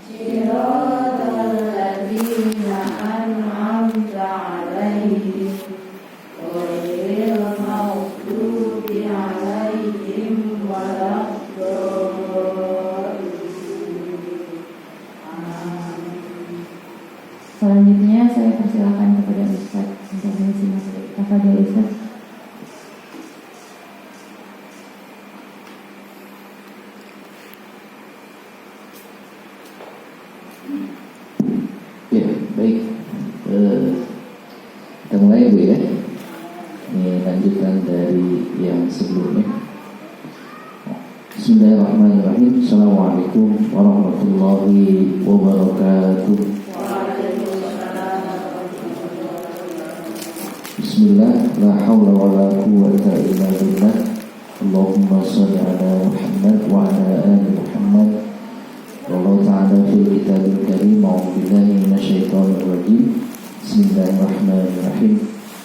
صراط الذين أنعمت عليهم غير المغضوب عليهم ولا الضالين. Selanjutnya saya persilakan kepada Ustaz untuk mengisi materi. Tafadhol Ustaz. Ya, baik. Kita mulai Bu ya. Ini lanjutan dari yang sebelumnya. Bismillahirrahmanirrahim. Assalamualaikum warahmatullahi wabarakatuh. Bismillah, la haula wa la quwwata illa billah. Allahumma shalli ala Muhammad wa ala ali Muhammad. Wallahu ta'ala fil kitabil karim. A'udzu billahi minasyaitonir rajim. Bismillahirrahmanirrahim.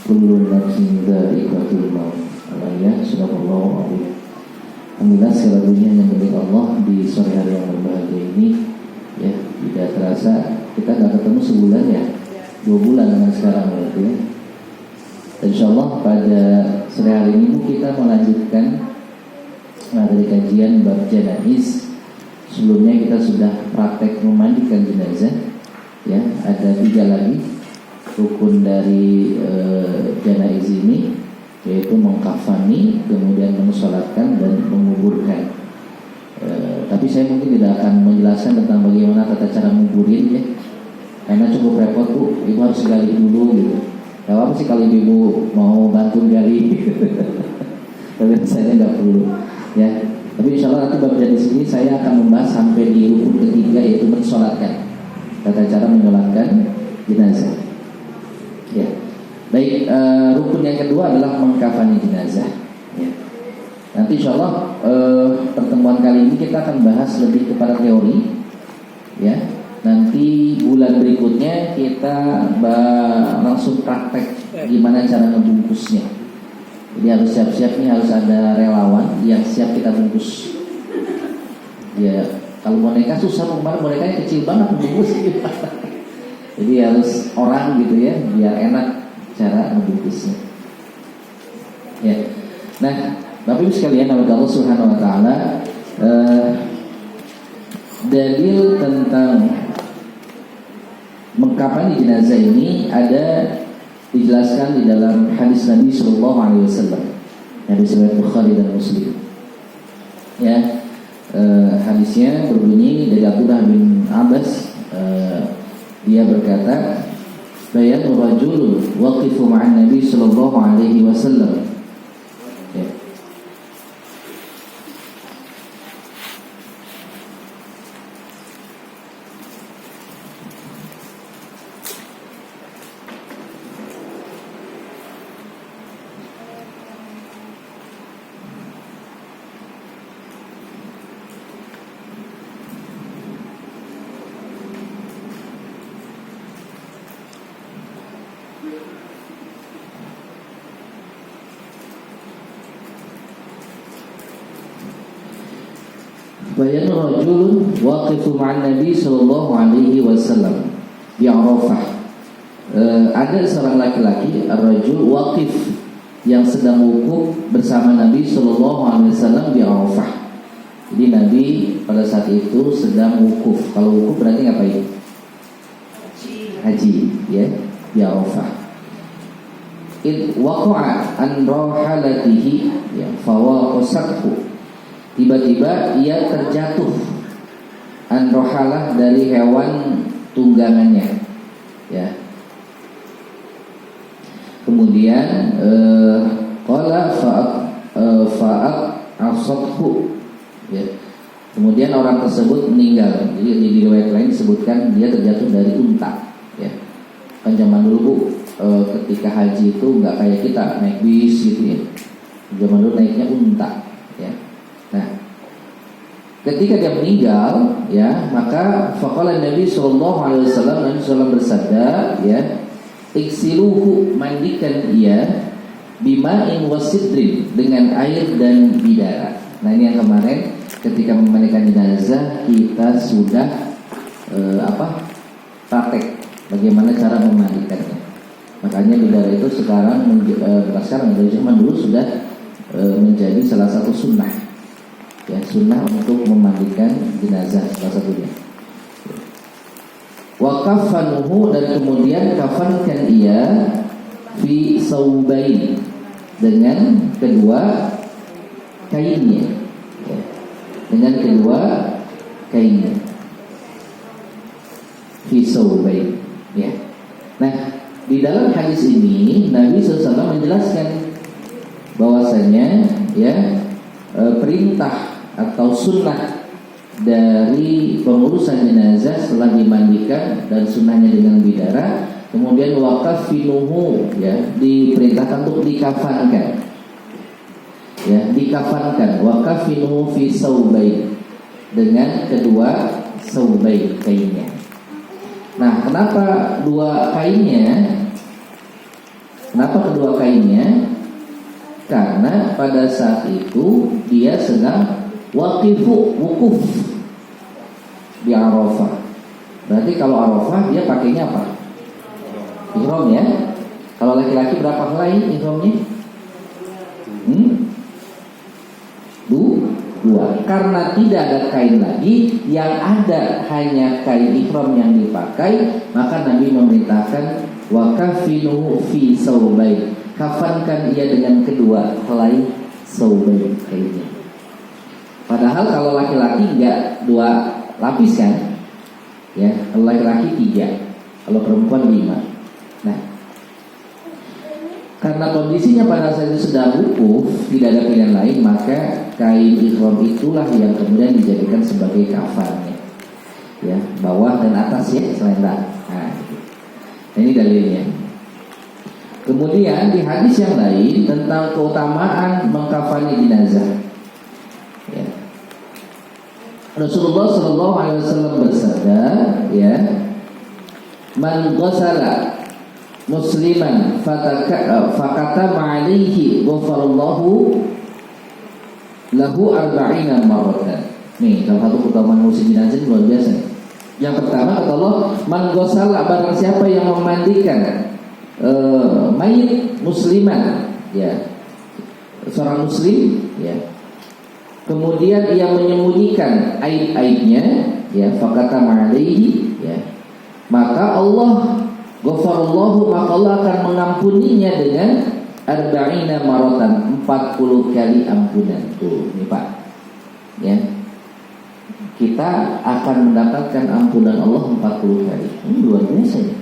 Kullu nafsin dha'iqatul maut. Al-ayat surah Al-Alaihi. Alhamdulillah segala puji yang milik Allah di sore hari yang berbahagia ini. Ya, tidak terasa kita nggak ketemu sebulan ya, 2 bulan dengan sekarang berarti ya. Insyaallah pada sore hari ini kita melanjutkan dari kajian bab janaiz. Sebelumnya kita sudah praktek memandikan jenazah. Ya, ada 3 lagi rukun dari janaiz ini, yaitu mengkafani, kemudian mensolatkan dan menguburkan. Tapi saya mungkin tidak akan menjelaskan tentang bagaimana tata cara menguburin ya, karena cukup repot Bu, ibu harus gali dulu gitu. Gak apa sih kalau ibu mau bantu gali, tapi saya nggak perlu ya. Tapi insya Allah nanti bab di sini saya akan membahas sampai di rukun ketiga, yaitu mensolatkan, tata cara mensolatkan jenazah. Ya. Baik, rukun yang kedua adalah mengkafani jenazah. Ya. Nanti insya Allah pertemuan kali ini kita akan bahas lebih kepada teori. Ya. Nanti bulan berikutnya kita langsung praktek gimana cara ngebungkusnya. Jadi harus siap-siap nih, harus ada relawan yang siap kita bungkus. Ya, kalau boneka susah, kemarin bonekanya kecil banget bungkus. Jadi harus orang gitu ya, biar enak cara membungkusnya. Ya. Nah, Bapak Ibu sekalian, Allah Subhanahu wa taala, dalil tentang mengkafani jenazah ini ada dijelaskan di dalam hadis Nabi sallallahu alaihi wasallam. Hadis riwayat Bukhari dan Muslim. Ya. Hadisnya berbunyi dari Abdullah bin Abbas, dia berkata, bayanu rajul waqifu ma'an Nabi sallallahu alaihi wasallam. Ya. Bayan rajul waqifu ma'an Nabi sallallahu alaihi wasallam di Arafah. Ada seorang laki-laki, rajul waqif, yang sedang wukuf bersama Nabi sallallahu alaihi wasallam di Arafah. Jadi Nabi pada saat itu sedang wukuf. Kalau wukuf berarti ngapain? Haji, ya, di Arafah. Waqa'a an rahalatihi, ya, fawaqasathu. Tiba-tiba ia terjatuh an rohalah dari hewan tunggangannya, ya. Kemudian qala fa'at asathu, ya. Kemudian orang tersebut meninggal. Jadi di riwayat lain disebutkan dia terjatuh dari unta, ya. Kan zaman dulu Bu, ketika haji itu nggak kayak kita naik bis gitu ya. Zaman dulu naiknya unta, ya. Nah, ketika dia meninggal, ya, maka faqala Nabi sallallahu alaihi wasallam, Nabi sallallahu bersabda, ya, iksiluhu, mandikan ia, bima'in wasidrin, dengan air dan bidara. Nah, ini yang kemarin ketika memandikan jenazah kita sudah praktek bagaimana cara memandikannya. Makanya bidara itu sekarang dari zaman dulu sudah menjadi salah satu sunnah, ya, sunnah untuk memandikan jenazah salah satunya. Wa kafanuhu, dan kemudian kafankan ia fi saubain, dengan kedua kainnya, ya, dengan kedua kainnya, fi saubain, ya. Nah, di dalam hadis ini Nabi SAW menjelaskan bahwasanya, ya, perintah atau sunnah dari pengurusan jenazah setelah dimandikan dan sunnahnya dengan bidara, kemudian wakafinuhu, ya, diperintahkan untuk dikafankan, ya, dikafankan, wakafinuhu fi saubain, dengan kedua saubain kainnya. Nah, kenapa dua kainnya? Kenapa kedua kainnya? Karena pada saat itu dia sedang wukuf di Arafah. Berarti kalau Arafah dia pakainya apa? Ihram, ya. Kalau laki-laki berapa helai ihramnya? Dua. Karena tidak ada kain lagi, yang ada hanya kain ihram yang dipakai, maka Nabi memerintahkan wakafinuhu fi saubain, kafankan ia dengan kedua helai saubain kainnya. Padahal kalau laki-laki enggak dua lapis kan, ya, kalau laki-laki 3, kalau perempuan 5. Nah, karena kondisinya pada saat itu sedang wukuf, tidak ada pilihan lain, maka kain ihram itulah yang kemudian dijadikan sebagai kafannya, ya, bawah dan atas, ya, selendang. Nah, ini dalilnya. Kemudian di hadis yang lain tentang keutamaan mengkafani jenazah, ya, Rasulullah SAW bersabda, ya, man ghasala musliman fakatama alaihi ghafarallahu lahu arba'ina marratan. Nih, salah satu keutamaan muslim jenazah luar biasa. Yang pertama kata Allah, man ghasala, barang siapa yang memandikan mayit musliman, ya, seorang muslim, ya, kemudian ia menyembunyikan aib-aibnya, ya, fakatama alaihi, ya, maka Allah ghafarallahu, maka Allah akan mengampuninya dengan arba'ina maratan, 40 kali ampunan. Tuh, ini Pak, ya, kita akan mendapatkan ampunan Allah 40 kali. Ini luar biasa, ya.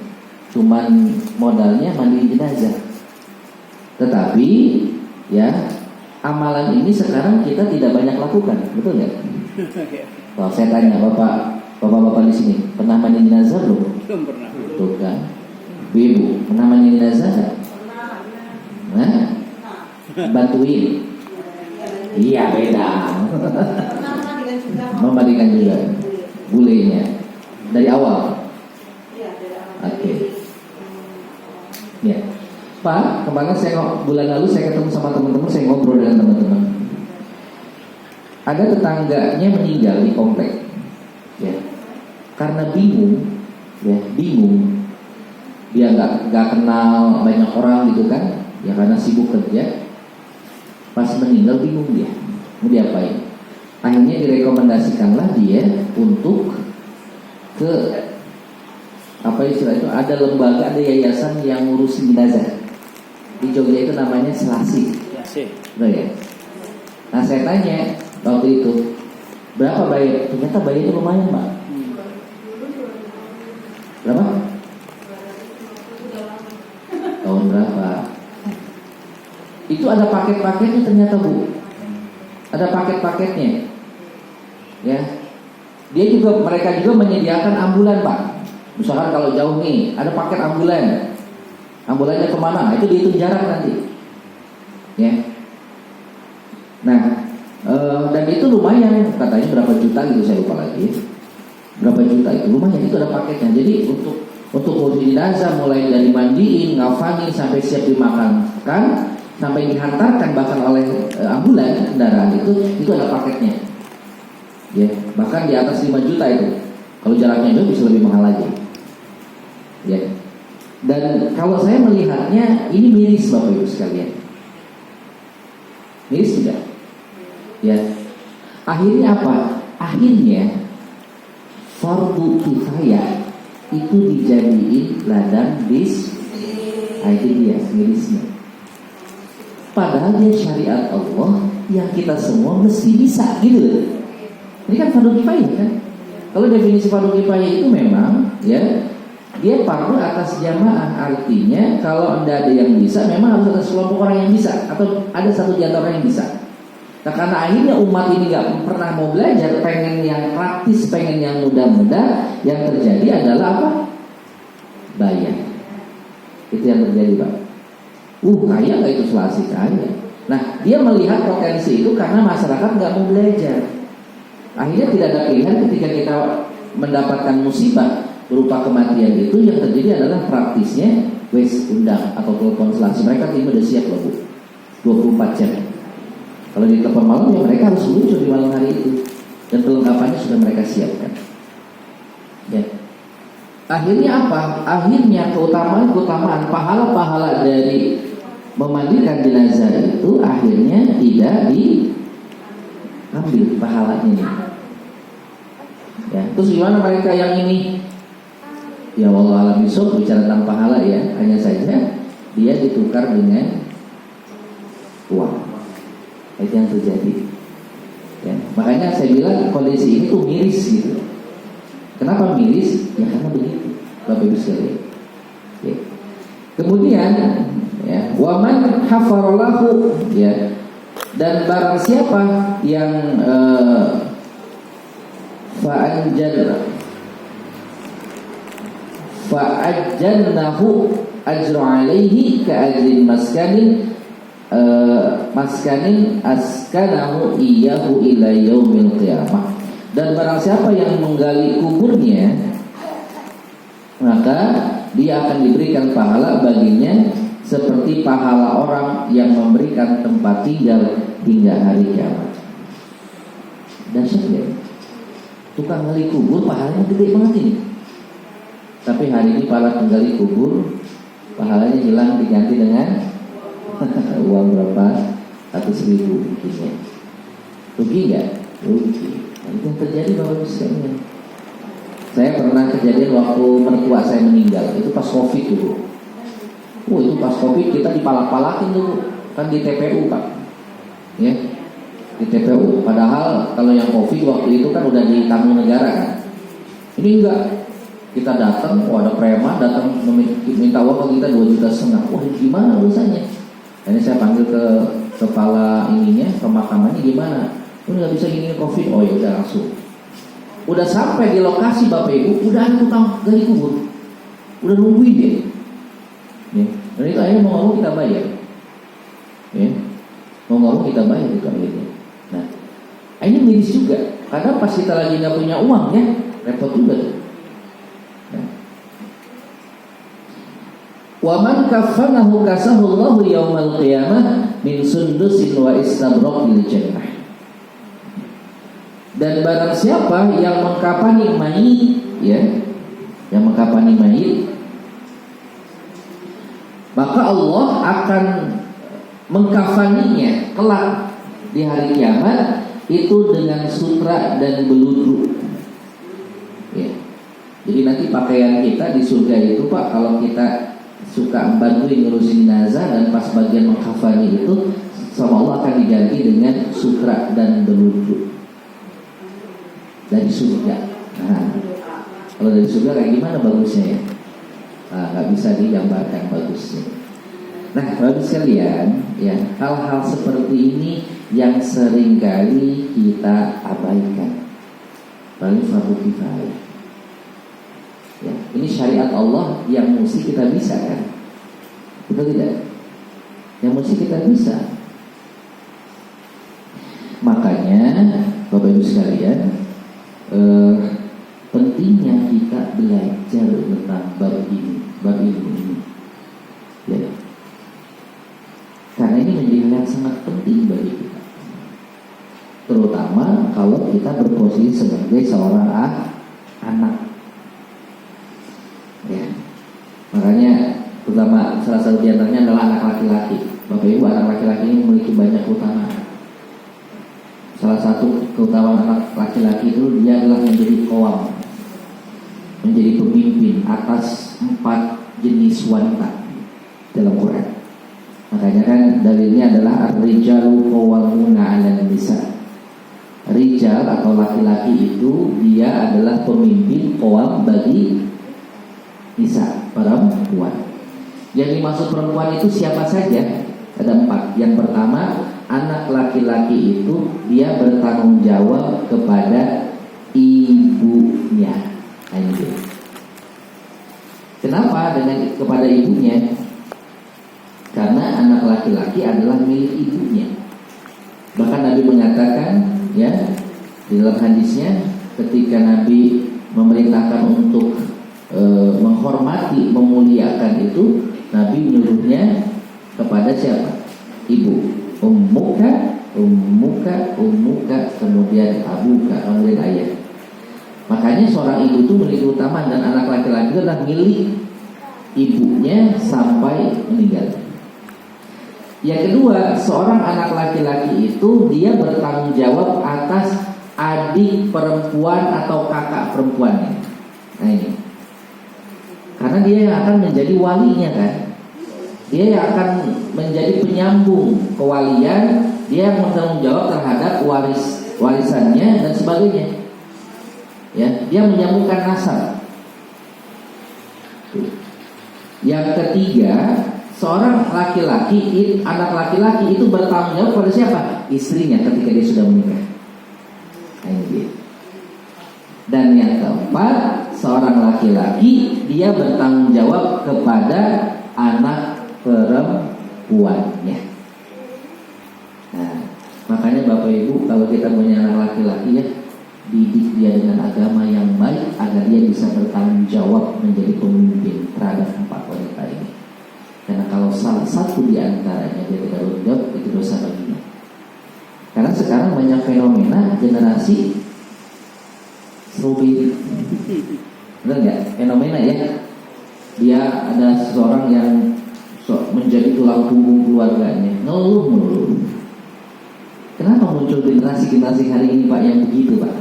Cuman modalnya mandi jenazah. Tetapi, ya, amalan ini sekarang kita tidak banyak lakukan, betul nggak? Kalau saya tanya bapak-bapak di sini, pernah mandi jenazah belum? Belum pernah. Tuh kan, ibu pernah mandi jenazah nggak? Nah, bantuin. Iya, beda. Memandikan juga, bulenya dari awal. Oke. Ya, Pak, kemarin bulan lalu saya ketemu sama teman-teman, saya ngobrol dengan teman-teman. Ada tetangganya meninggal di komplek, ya, karena bingung, ya, bingung. Dia nggak kenal banyak orang gitu kan, ya, karena sibuk kerja. Pas meninggal bingung dia, mau diapain? Akhirnya direkomendasikanlah dia untuk ke apa istilah itu, ada lembaga, ada yayasan yang ngurusin jenazah di Jogja, itu namanya Selasi. Betul ya? Nah, saya tanya waktu itu, berapa bayar? Ternyata bayarnya lumayan, Pak. Berapa? Tahun berapa? Itu ada paket-paketnya ternyata, Bu. Ada paket-paketnya, ya. Mereka juga menyediakan ambulan, Pak. Misalkan kalau jauh nih, ada paket ambulan. Ambulannya kemana? Itu dihitung jarak nanti, ya. Nah, dan itu lumayan, katanya berapa juta gitu, saya lupa lagi. Berapa juta itu lumayan, itu ada paketnya. Jadi untuk ngurus jenazah, mulai dari mandiin, ngafanin, sampai siap dimakamkan, sampai dihantarkan bahkan oleh ambulan kendaraan itu ada paketnya, ya. Bahkan di atas 5 juta itu Kalau jaraknya jauh bisa lebih mahal lagi. Ya. Dan kalau saya melihatnya ini miris Bapak Ibu sekalian. Miris tidak? Ya. Akhirnya apa? Akhirnya fardu kifayah itu dijadiin ladang bis. Itu dia mirisnya. Padahal dia syariat Allah yang kita semua mesti bisa gitu. Ini kan fardu kifayah kan? Kalau definisi fardu kifayah itu memang ya dia fardu atas jamaah, artinya kalau tidak ada yang bisa, memang harus ada sekelompok orang yang bisa, atau ada satu di antara orang yang bisa. Nah, karena akhirnya umat ini nggak pernah mau belajar, pengen yang praktis, pengen yang mudah-mudah, yang terjadi adalah apa? Bayar. Itu yang terjadi, Pak. Kaya nggak itu selasi kaya. Nah, dia melihat potensi itu karena masyarakat nggak mau belajar. Akhirnya tidak ada pilihan ketika kita mendapatkan musibah berupa kematian itu, yang terjadi adalah praktisnya wes undang atau telepon selasi. Mereka tim udah siap loh Bu, 24 jam. Kalau di telepon malam ya mereka harus muncul di malam hari itu, dan perlengkapannya sudah mereka siapkan. Ya. Akhirnya apa? Akhirnya keutamaan pahala-pahala dari memandikan jenazah itu akhirnya tidak diambil pahalanya. Ya. Terus gimana mereka yang ini? Ya wallahu a'lam bishawab, bicara tentang pahala ya, hanya saja dia ditukar dengan uang. Itu yang terjadi. Ya, makanya saya bilang kondisi ini tuh miris gitu. Kenapa miris? Ya karena begitu, Bapak Ibu sekalian. Ya. Kemudian ya, waman hafarallahu ya, dan barang siapa yang fa'ajjannahu ajru alaihi ka'ajrin maskanin askanahu iyyahu ila yaumil qiyamah. Dan barang siapa yang menggali kuburnya, maka dia akan diberikan pahala baginya seperti pahala orang yang memberikan tempat tinggal hingga hari kiamat. Dahsyat ya. Tukang gali kubur pahalanya gede banget ini. Tapi hari ini para penggali kubur pahalanya hilang, diganti dengan uang berapa 100.000 mungkinnya. Rugi nggak? Rugi. Nah, itu yang terjadi Bapak Ibu sekalian. Saya pernah kejadian waktu mertua saya meninggal, itu pas Covid dulu. Itu pas Covid kita dipalak-palakin dulu, kan di TPU Pak. Ya, di TPU. Padahal kalau yang Covid waktu itu kan udah ditanggung negara kan. Ini enggak. Kita datang, ada preman datang minta uang ke kita 2,5 juta. Wah, gimana urusannya? Ini saya panggil ke kepala ininya, pemakamannya, gimana? Nggak bisa gini Covid. Oh ya udah langsung. Udah sampai di lokasi Bapak Ibu, udah ada tukang gali kubur, udah nungguin dia. Ya. Dan itu akhirnya mau ngomong kita bayar. Ya. Mau ngomong kita bayar itu akhirnya. Nah, ini miris juga. Karena pas kita lagi nggak punya uang ya, repot juga tuh. Wa man kafanahu kasahullahu yaumal qiyamah min sundusin wa istabraqil jannah. Dan barang siapa yang mengkafani mayit ya, yang mengkafani mayit, maka Allah akan mengkafaninya kelak di hari kiamat itu dengan sutra dan beludru. Ya. Jadi nanti pakaian kita di surga itu Pak, kalau kita suka bantuin ngurusin jenazah dan pas bagian mengkafani itu sama Allah akan diganti dengan sutra dan beludru dari surga. Nah, kalau dari surga kayak gimana bagusnya ya? Nggak bisa digambarkan bagusnya. Nah, bagus sekalian ya, hal-hal seperti ini yang seringkali kita abaikan. Paling fardu kifayah. Ya, ini syariat Allah yang mesti kita bisa kan? Betul tidak? Yang mesti kita bisa. Makanya Bapak Ibu sekalian, pentingnya kita belajar tentang bab ilmu ini. Ya. Karena ini menjadi hal yang sangat penting bagi kita. Terutama kalau kita berposisi sebagai seorang anak. Makanya terutama salah satu di antaranya adalah anak laki-laki. Bapak Ibu, anak laki-laki ini memiliki banyak keutamaan. Salah satu keutamaan anak laki-laki itu dia adalah menjadi qawam, menjadi pemimpin atas 4 jenis wanita dalam Quran. Makanya kan dalilnya adalah ar-rijalu qawwamuna 'alan nisa. Rijal atau laki-laki itu dia adalah pemimpin qawam bagi nisa, perempuan. Yang dimaksud perempuan itu siapa saja? Ada 4. Yang pertama, anak laki-laki itu dia bertanggung jawab kepada ibunya. Anjir. Kenapa dengan kepada ibunya? Karena anak laki-laki adalah milik ibunya. Bahkan Nabi mengatakan, ya, di dalam hadisnya ketika Nabi memerintahkan untuk menghormati, memuliakan itu, Nabi menyuruhnya kepada siapa? Ibu. Ummuka, ummuka, ummuka, kemudian abuka, kemudian ayah. Makanya seorang ibu itu memiliki keutamaan, dan anak laki-laki itu adalah milik ibunya sampai meninggal. Yang kedua, seorang anak laki-laki itu dia bertanggung jawab atas adik perempuan atau kakak perempuannya. Nah ini, karena dia yang akan menjadi walinya kan, dia yang akan menjadi penyambung kewalian, dia yang bertanggung jawab terhadap warisannya dan sebagainya. Ya, dia menyambungkan nasab. Yang ketiga, seorang laki-laki, anak laki-laki itu bertanggung jawab pada siapa? Istrinya ketika dia sudah menikah. Dan yang keempat, seorang laki-laki dia bertanggung jawab kepada anak perempuannya. Nah, makanya Bapak Ibu, kalau kita punya anak laki-laki ya, didik dia dengan agama yang baik agar dia bisa bertanggung jawab menjadi pemimpin terhadap 4 wanita ini. Karena kalau salah satu di antaranya dia tidak bertanggung jawab, itu dosa baginya. Karena sekarang banyak fenomena generasi strawberry. Benar nggak? Fenomena ya. Dia ada seseorang yang menjadi tulang punggung keluarganya, ngeluh melulu. Kenapa muncul generasi hari ini Pak yang begitu Pak?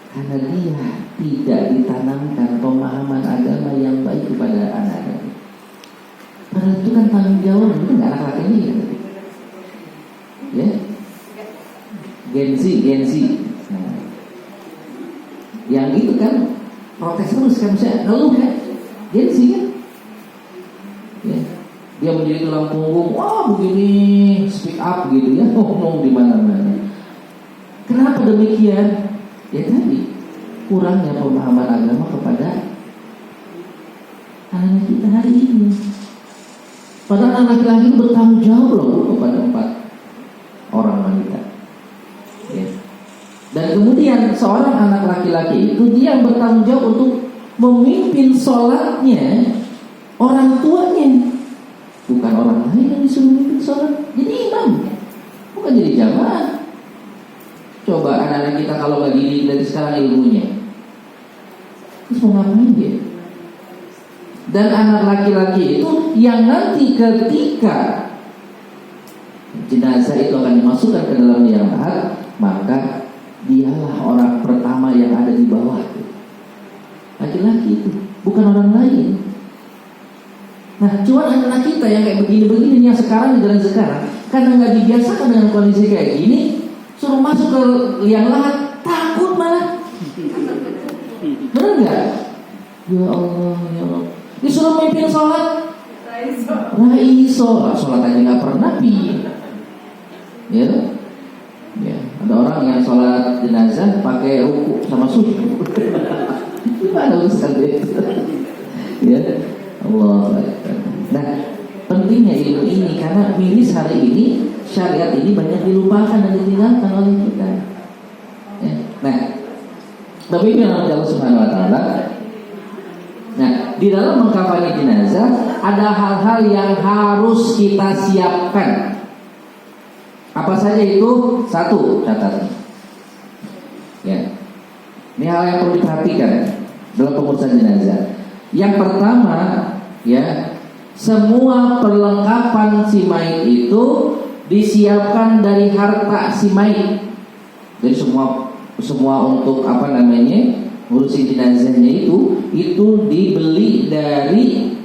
Karena dia tidak ditanamkan pemahaman agama yang baik kepada anak-anaknya. Padahal itu kan tanggung jawab, itu nggak anak laki ini ya. Gen Z. Nah, yang itu kan protes terus kan, saya ngeluh kan, Gen Z kan. Ya. Dia menjadi tulang punggung, wah begini, speak up gitu ya, ngomong di mana-mana. Kenapa demikian? Ya tadi, kurangnya pemahaman agama kepada anak kita hari ini. Padahal anak laki-laki itu bertanggung jawab loh kepada 4 orang wanita. Ya. Dan kemudian seorang anak laki-laki itu dia yang bertanggung jawab untuk memimpin sholatnya orang tuanya. Bukan orang lain yang disuruh memimpin sholat, jadi imam, bukan jadi jamaah. Coba anak-anak kita kalau bagi dari sekarang ilmunya, terus mau ngapain dia? Dan anak laki-laki itu yang nanti ketika jenazah itu akan dimasukkan ke dalam liang lahat, maka dialah orang pertama yang ada di bawah. Laki-laki itu, bukan orang lain. Nah, cuman anak kita yang kayak begini-begini yang sekarang di jalan sekarang, karena nggak dibiasakan dengan kondisi kayak gini, suruh masuk ke liang lahat, takut malah. Benar nggak? Ya Allah, ya Allah. Disuruh mimpin sholat, raiso, sholat aja nggak pernah bi. Ya, ya. Ada orang yang sholat jenazah pakai ruku sama sujud. Gimana urusan itu? Ya, Allah. Nah, pentingnya ilmu ini karena miris hari ini syariat ini banyak dilupakan dan ditinggalkan oleh kita. Ya. Nah, tapi Allah Subhanahu Wa Taala. Nah, di dalam mengkafani jenazah ada hal-hal yang harus kita siapkan. Apa saja itu? 1, catat. Ya, ini hal yang perlu diperhatikan dalam pengurusan jenazah. Yang pertama, ya, semua perlengkapan si mayit itu disiapkan dari harta si mayit. Jadi semua untuk apa namanya, ngurusin jenazahnya itu dibeli dari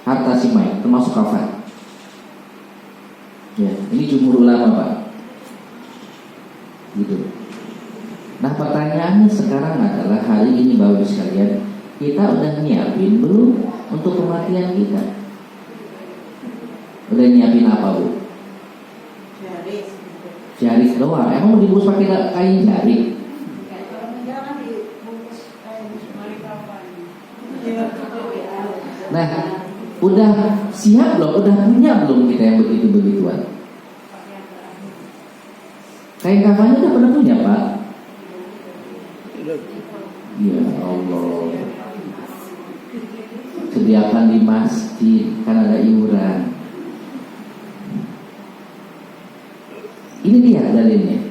harta si mayit, termasuk kafan. Ya, ini jumhur ulama, Pak. Gitu. Nah, pertanyaannya sekarang adalah hari ini Bapak Ibu sekalian, kita udah nyiapin belum untuk kematian kita? Udah nyiapin apa, Bu? Jarik doang. Emang mau dibungkus pakai kain jarik? Nah, udah siap belum? Udah punya belum kita yang begitu-begituan? Kain kafannya udah pernah punya, Pak? Ya Allah. Sediakan di masjid, kan ada iuran. Ini dia dalilnya.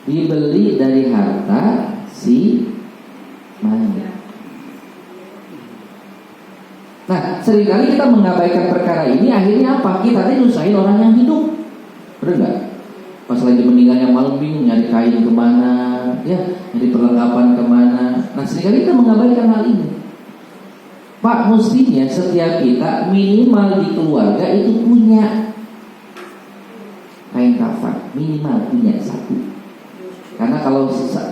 Dibeli dari harta si mayit. Nah, seringkali kita mengabaikan perkara ini, akhirnya apa? Kita nyusahin orang yang hidup. Bener nggak? Pas lagi meninggalnya malam bingung nyari kain kemana, ya, nyari perlengkapan kemana. Nah, seringkali kita mengabaikan hal ini. Pak, mestinya setiap kita minimal di keluarga itu punya kain kafan, minimal punya satu. Karena kalau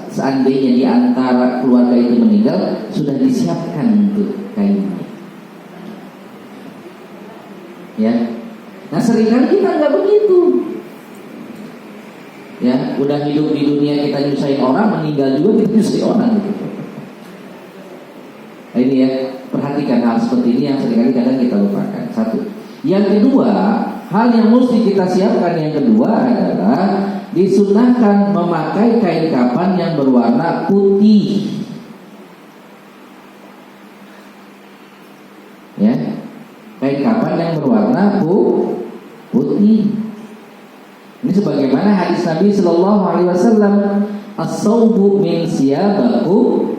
seandainya di antara keluarga itu meninggal, sudah disiapkan tuh kainnya. Ya, nah seringkali kita nggak begitu. Ya, udah hidup di dunia kita nyusahin orang, meninggal juga kita nyusahin orang gitu. Nah, ini ya, perhatikan hal seperti ini yang seringkali kadang kita lupakan. Satu. Yang kedua, hal yang mesti kita siapkan yang kedua adalah disunahkan memakai kain kafan yang berwarna putih. Ya, kain kafan yang berwarna putih. Ini sebagaimana hadis Nabi Sallallahu Alaihi Wasallam, as-saubu min siyabakum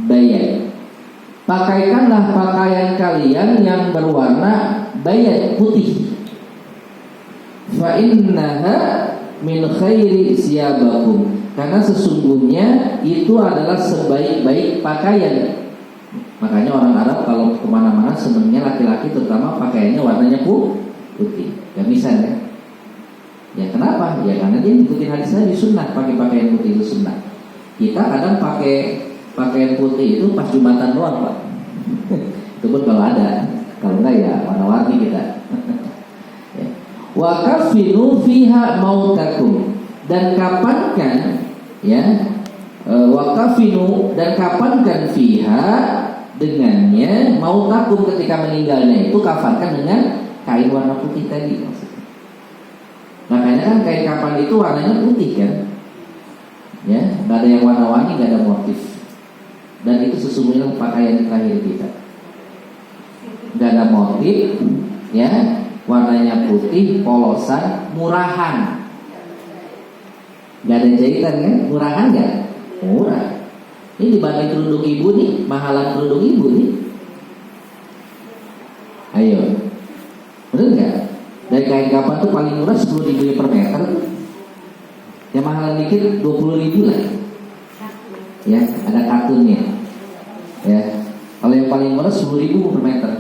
bayat. Pakaikanlah pakaian kalian yang berwarna bayat putih. Fa innaha min khairi siyabakum. Karena sesungguhnya itu adalah sebaik-baik pakaian. Makanya orang Arab kalau kemana-mana senangnya laki-laki terutama pakaiannya warnanya putih. Ya misalnya. Ya kenapa? Ya karena dia ngikutin hadis Nabi, sunnah pakai pakaian putih itu sunnah. Kita kadang pakai pakaian putih itu pas Jumatan doang, Pak. Itu pun kalau ada. Kalau enggak ya warna-warni kita. Wa kafinu fiha mautakum. Dan kapankan ya, wa kafinu dan kapankan fiha dengannya mautakum, ketika meninggalnya itu kafankan dengan kain warna putih tadi maksudnya. Makanya kan kain kafan itu warnanya putih kan, ya, nggak ada yang warna-warni, nggak ada motif. Dan itu sesungguhnya pakaian terakhir kita, nggak ada motif, ya, warnanya putih, polosan, murahan, nggak ada jahitan kan, murahan nggak? Murah. Ini dibanding kerudung ibu nih, mahalan kerudung ibu nih. Ayo, bener nggak? Dari kain kafan tuh paling murah 10.000 per meter. Yang mahal dikit 20.000 lah. Ya, ada kartunnya. Ya, kalau yang paling murah 10.000 per meter.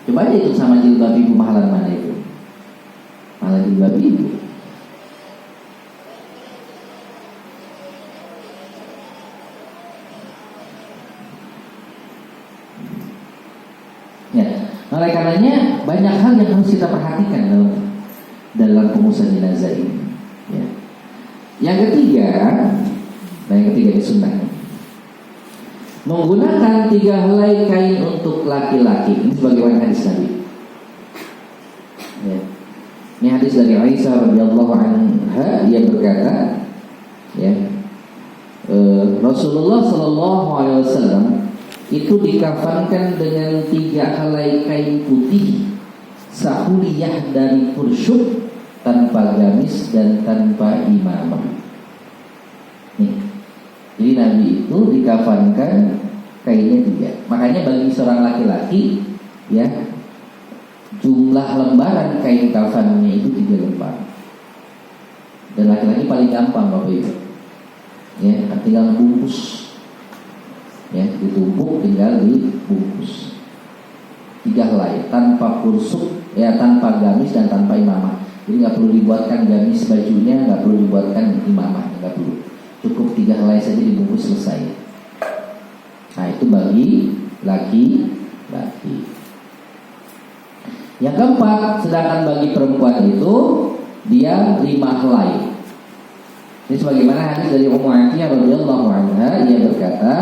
Coba aja itu sama jilbab ibu, mahalan mana itu? Mahalan jilbab ibu. Ya, oleh karenanya banyak hal yang harus kita perhatikan dalam pengurusan jenazah ini. Ya. Yang ketiga ini sunnah. Menggunakan 3 helai kain untuk laki-laki. Ini sebagaimana hadis Nabi. Ya. Ini hadis dari Aisyah radhiyallahu anha, dia berkata, ya, Rasulullah sallallahu alaihi wasallam itu dikafankan dengan 3 helai kain putih sahuliyah dari kursyuk, tanpa gamis dan tanpa imamah. Nih, jadi Nabi itu dikafankan kainnya 3. Maka Makanya bagi seorang laki-laki, ya, jumlah lembaran kain kafannya itu 3 lembar. Dan laki-laki paling gampang Bapak Ibu, ya, tinggal bungkus, ya, ditumpuk tinggal dibungkus. 3 helai tanpa kursuk, ya, tanpa gamis dan tanpa imamah. Jadi nggak perlu dibuatkan gamis bajunya, nggak perlu dibuatkan imamah, nggak perlu. Cukup 3 helai saja dibungkus, selesai. Nah, itu bagi laki-laki. Yang keempat, sedangkan bagi perempuan itu dia 5 helai. Ini sebagaimana hadis dari Ummu Atiyah radhiyallahu anha, ia berkata,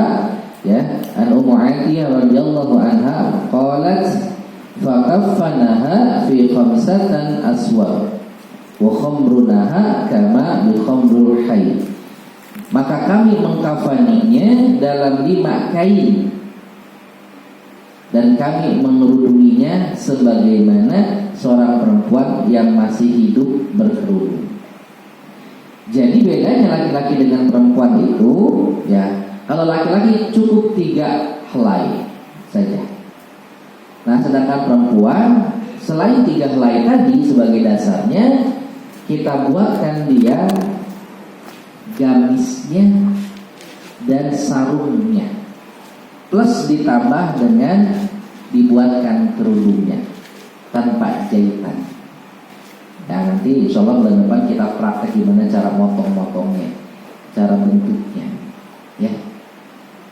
ya, an Ummu Atiyah radhiyallahu anha qalat fakaffanaha fi khamsatan aswad wa khamrunaha kama bi khamrul hayy. Maka kami mengkafaninya dalam 5 kain dan kami mengerudunginya sebagaimana seorang perempuan yang masih hidup berkerudung. Jadi bedanya laki-laki dengan perempuan itu, ya, kalau laki-laki cukup 3 helai saja. Nah, sedangkan perempuan selain 3 helai tadi sebagai dasarnya, kita buatkan dia gamisnya dan sarungnya, plus ditambah dengan dibuatkan kerudungnya tanpa jahitan. Dan nanti insya Allah bulan depan kita praktek gimana cara motong-motongnya, cara bentuknya, ya.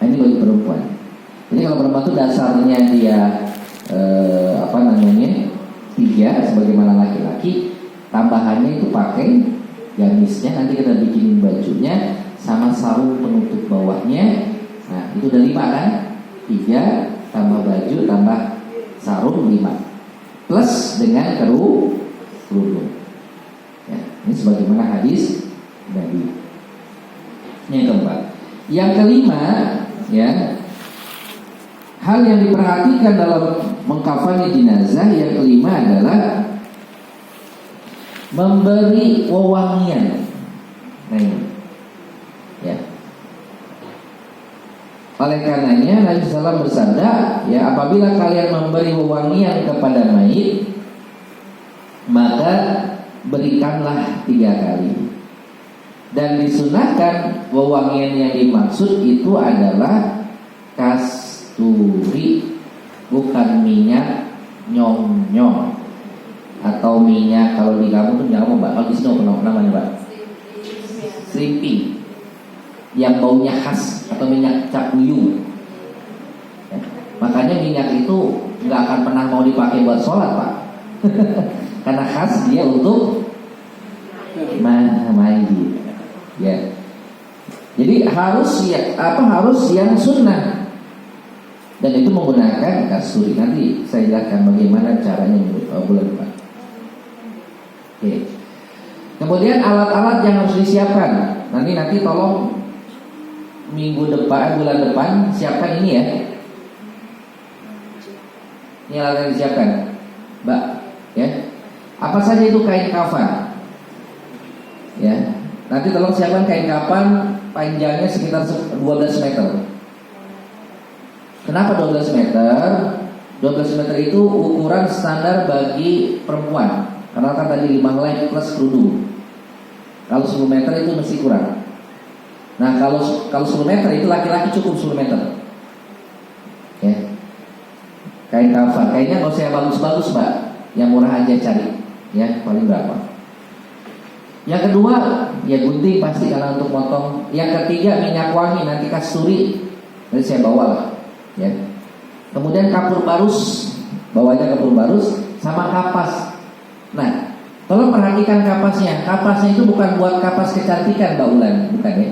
Nah, ini bagi perempuan. Jadi kalau perempuan itu dasarnya dia 3 sebagaimana laki-laki, tambahannya itu pakai gamisnya, nanti kita bikinin bajunya sama sarung penutup bawahnya. Nah, itu udah 5 kan? 3 tambah baju tambah sarung 5 plus dengan kerudung. Ya, ini sebagaimana hadis Nabi. Yang keempat, yang kelima, ya, hal yang diperhatikan dalam mengkafani jenazah yang kelima adalah memberi wewangian. Nah, ini, ya. Oleh karenanya Nabi SAW bersabda, ya, apabila kalian memberi wewangian kepada mayit, maka berikanlah 3 kali. Dan disunahkan wewangian yang dimaksud itu adalah kasturi, bukan minyak nyong-nyong atau minyak, kalau di kamu tuh minyak apa Mbak? Kalau di sini apa namanya Mbak? Selimping, yang baunya khas, atau minyak cakuyung. Ya. Makanya minyak itu nggak akan pernah mau dipakai buat sholat Pak. Karena khas dia untuk mandi, ya. Jadi harus yang sunnah, dan itu menggunakan kasturi. Nanti saya jelaskan bagaimana caranya bulan depan. Oke. Kemudian alat-alat yang harus disiapkan. Nanti tolong minggu depan, bulan depan siapkan ini, ya. Ini alat yang disiapkan, Mbak, ya. Apa saja itu kain kafan, ya. Nanti tolong siapkan kain kafan panjangnya sekitar 12 meter. Kenapa 12 meter? 12 meter itu ukuran standar bagi perempuan, karena kan tadi 5 helai plus kerudung. Kalau 10 meter itu masih kurang. Nah, kalau 10 meter itu laki-laki cukup 10 meter, ya. Kain kafan, kainnya nggak usah yang bagus-bagus Mbak, yang murah aja cari, ya, paling berapa. Yang kedua, ya gunting pasti karena untuk potong. Yang ketiga, minyak wangi, nanti kasturi, nanti saya bawa lah, ya. Kemudian kapur barus, bawanya kapur barus sama kapas. Nah, tolong perhatikan kapasnya. Kapasnya itu bukan buat kapas kecantikan Mbak Ulan, bukan, ya.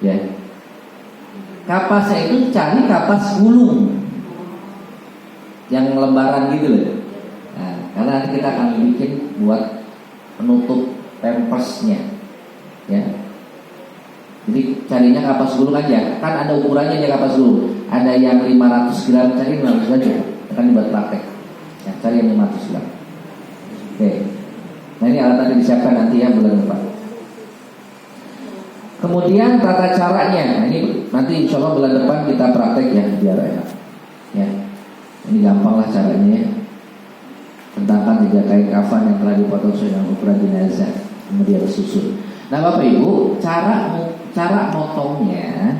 Ya. Kapasnya itu cari kapas gulung yang lembaran gitu loh. Nah, karena nanti kita akan bikin buat penutup pampersnya, ya. Jadi carinya kapas gulung aja. Kan ada ukurannya ya kapas gulung. Ada yang 500 gram, cari 500 gram aja. Akan dibuat praktek. Ya, cari yang 500 gram. Oke. Nah, ini alat yang disiapkan nanti ya bulan depan. Kemudian tata caranya, nah ini nanti insya Allah bulan depan kita praktek ya biar enak. Ya, ini gampang lah caranya ya. Bentangkan 3 kain kafan yang telah dipotong sesuai dengan ukuran jenazah, kemudian disusun. Nah Bapak Ibu, cara motongnya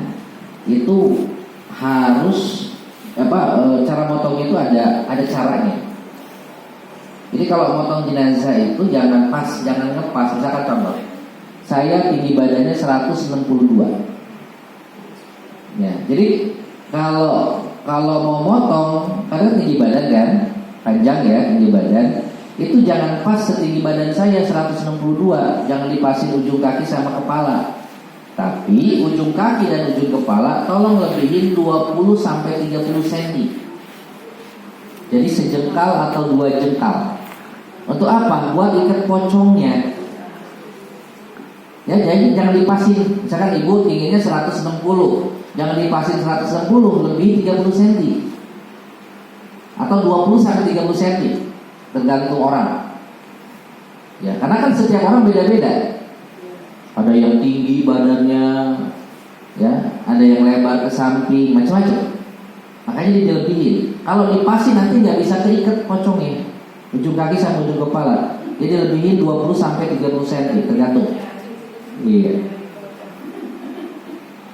itu harus cara motongnya itu ada caranya. Jadi kalau motong jenazah itu jangan ngepas. Misalkan contoh, saya tinggi badannya 162. Ya, jadi kalau mau motong, karena tinggi badan kan, panjang ya tinggi badan, itu jangan pas setinggi badan saya 162, jangan dipasin ujung kaki sama kepala. Tapi ujung kaki dan ujung kepala tolong lebihin 20 sampai 30 cm. Jadi sejengkal atau 2 jengkal. Untuk apa? Buat ikat pocongnya. Ya, jadi jangan dipasin. Misalkan ibu tingginya 160, jangan dipasin 160, lebih 30 cm. Atau 20 sampai 30 cm, tergantung orang. Ya, karena kan setiap orang beda-beda. Ada yang tinggi badannya, ya, ada yang lebar ke samping, macam-macam. Makanya dilebihin. Kalau dipasin nanti nggak bisa keikat pocongnya, ujung kaki sama ujung kepala. Jadi lebihin 20 sampai 30 cm, tergantung. Iya.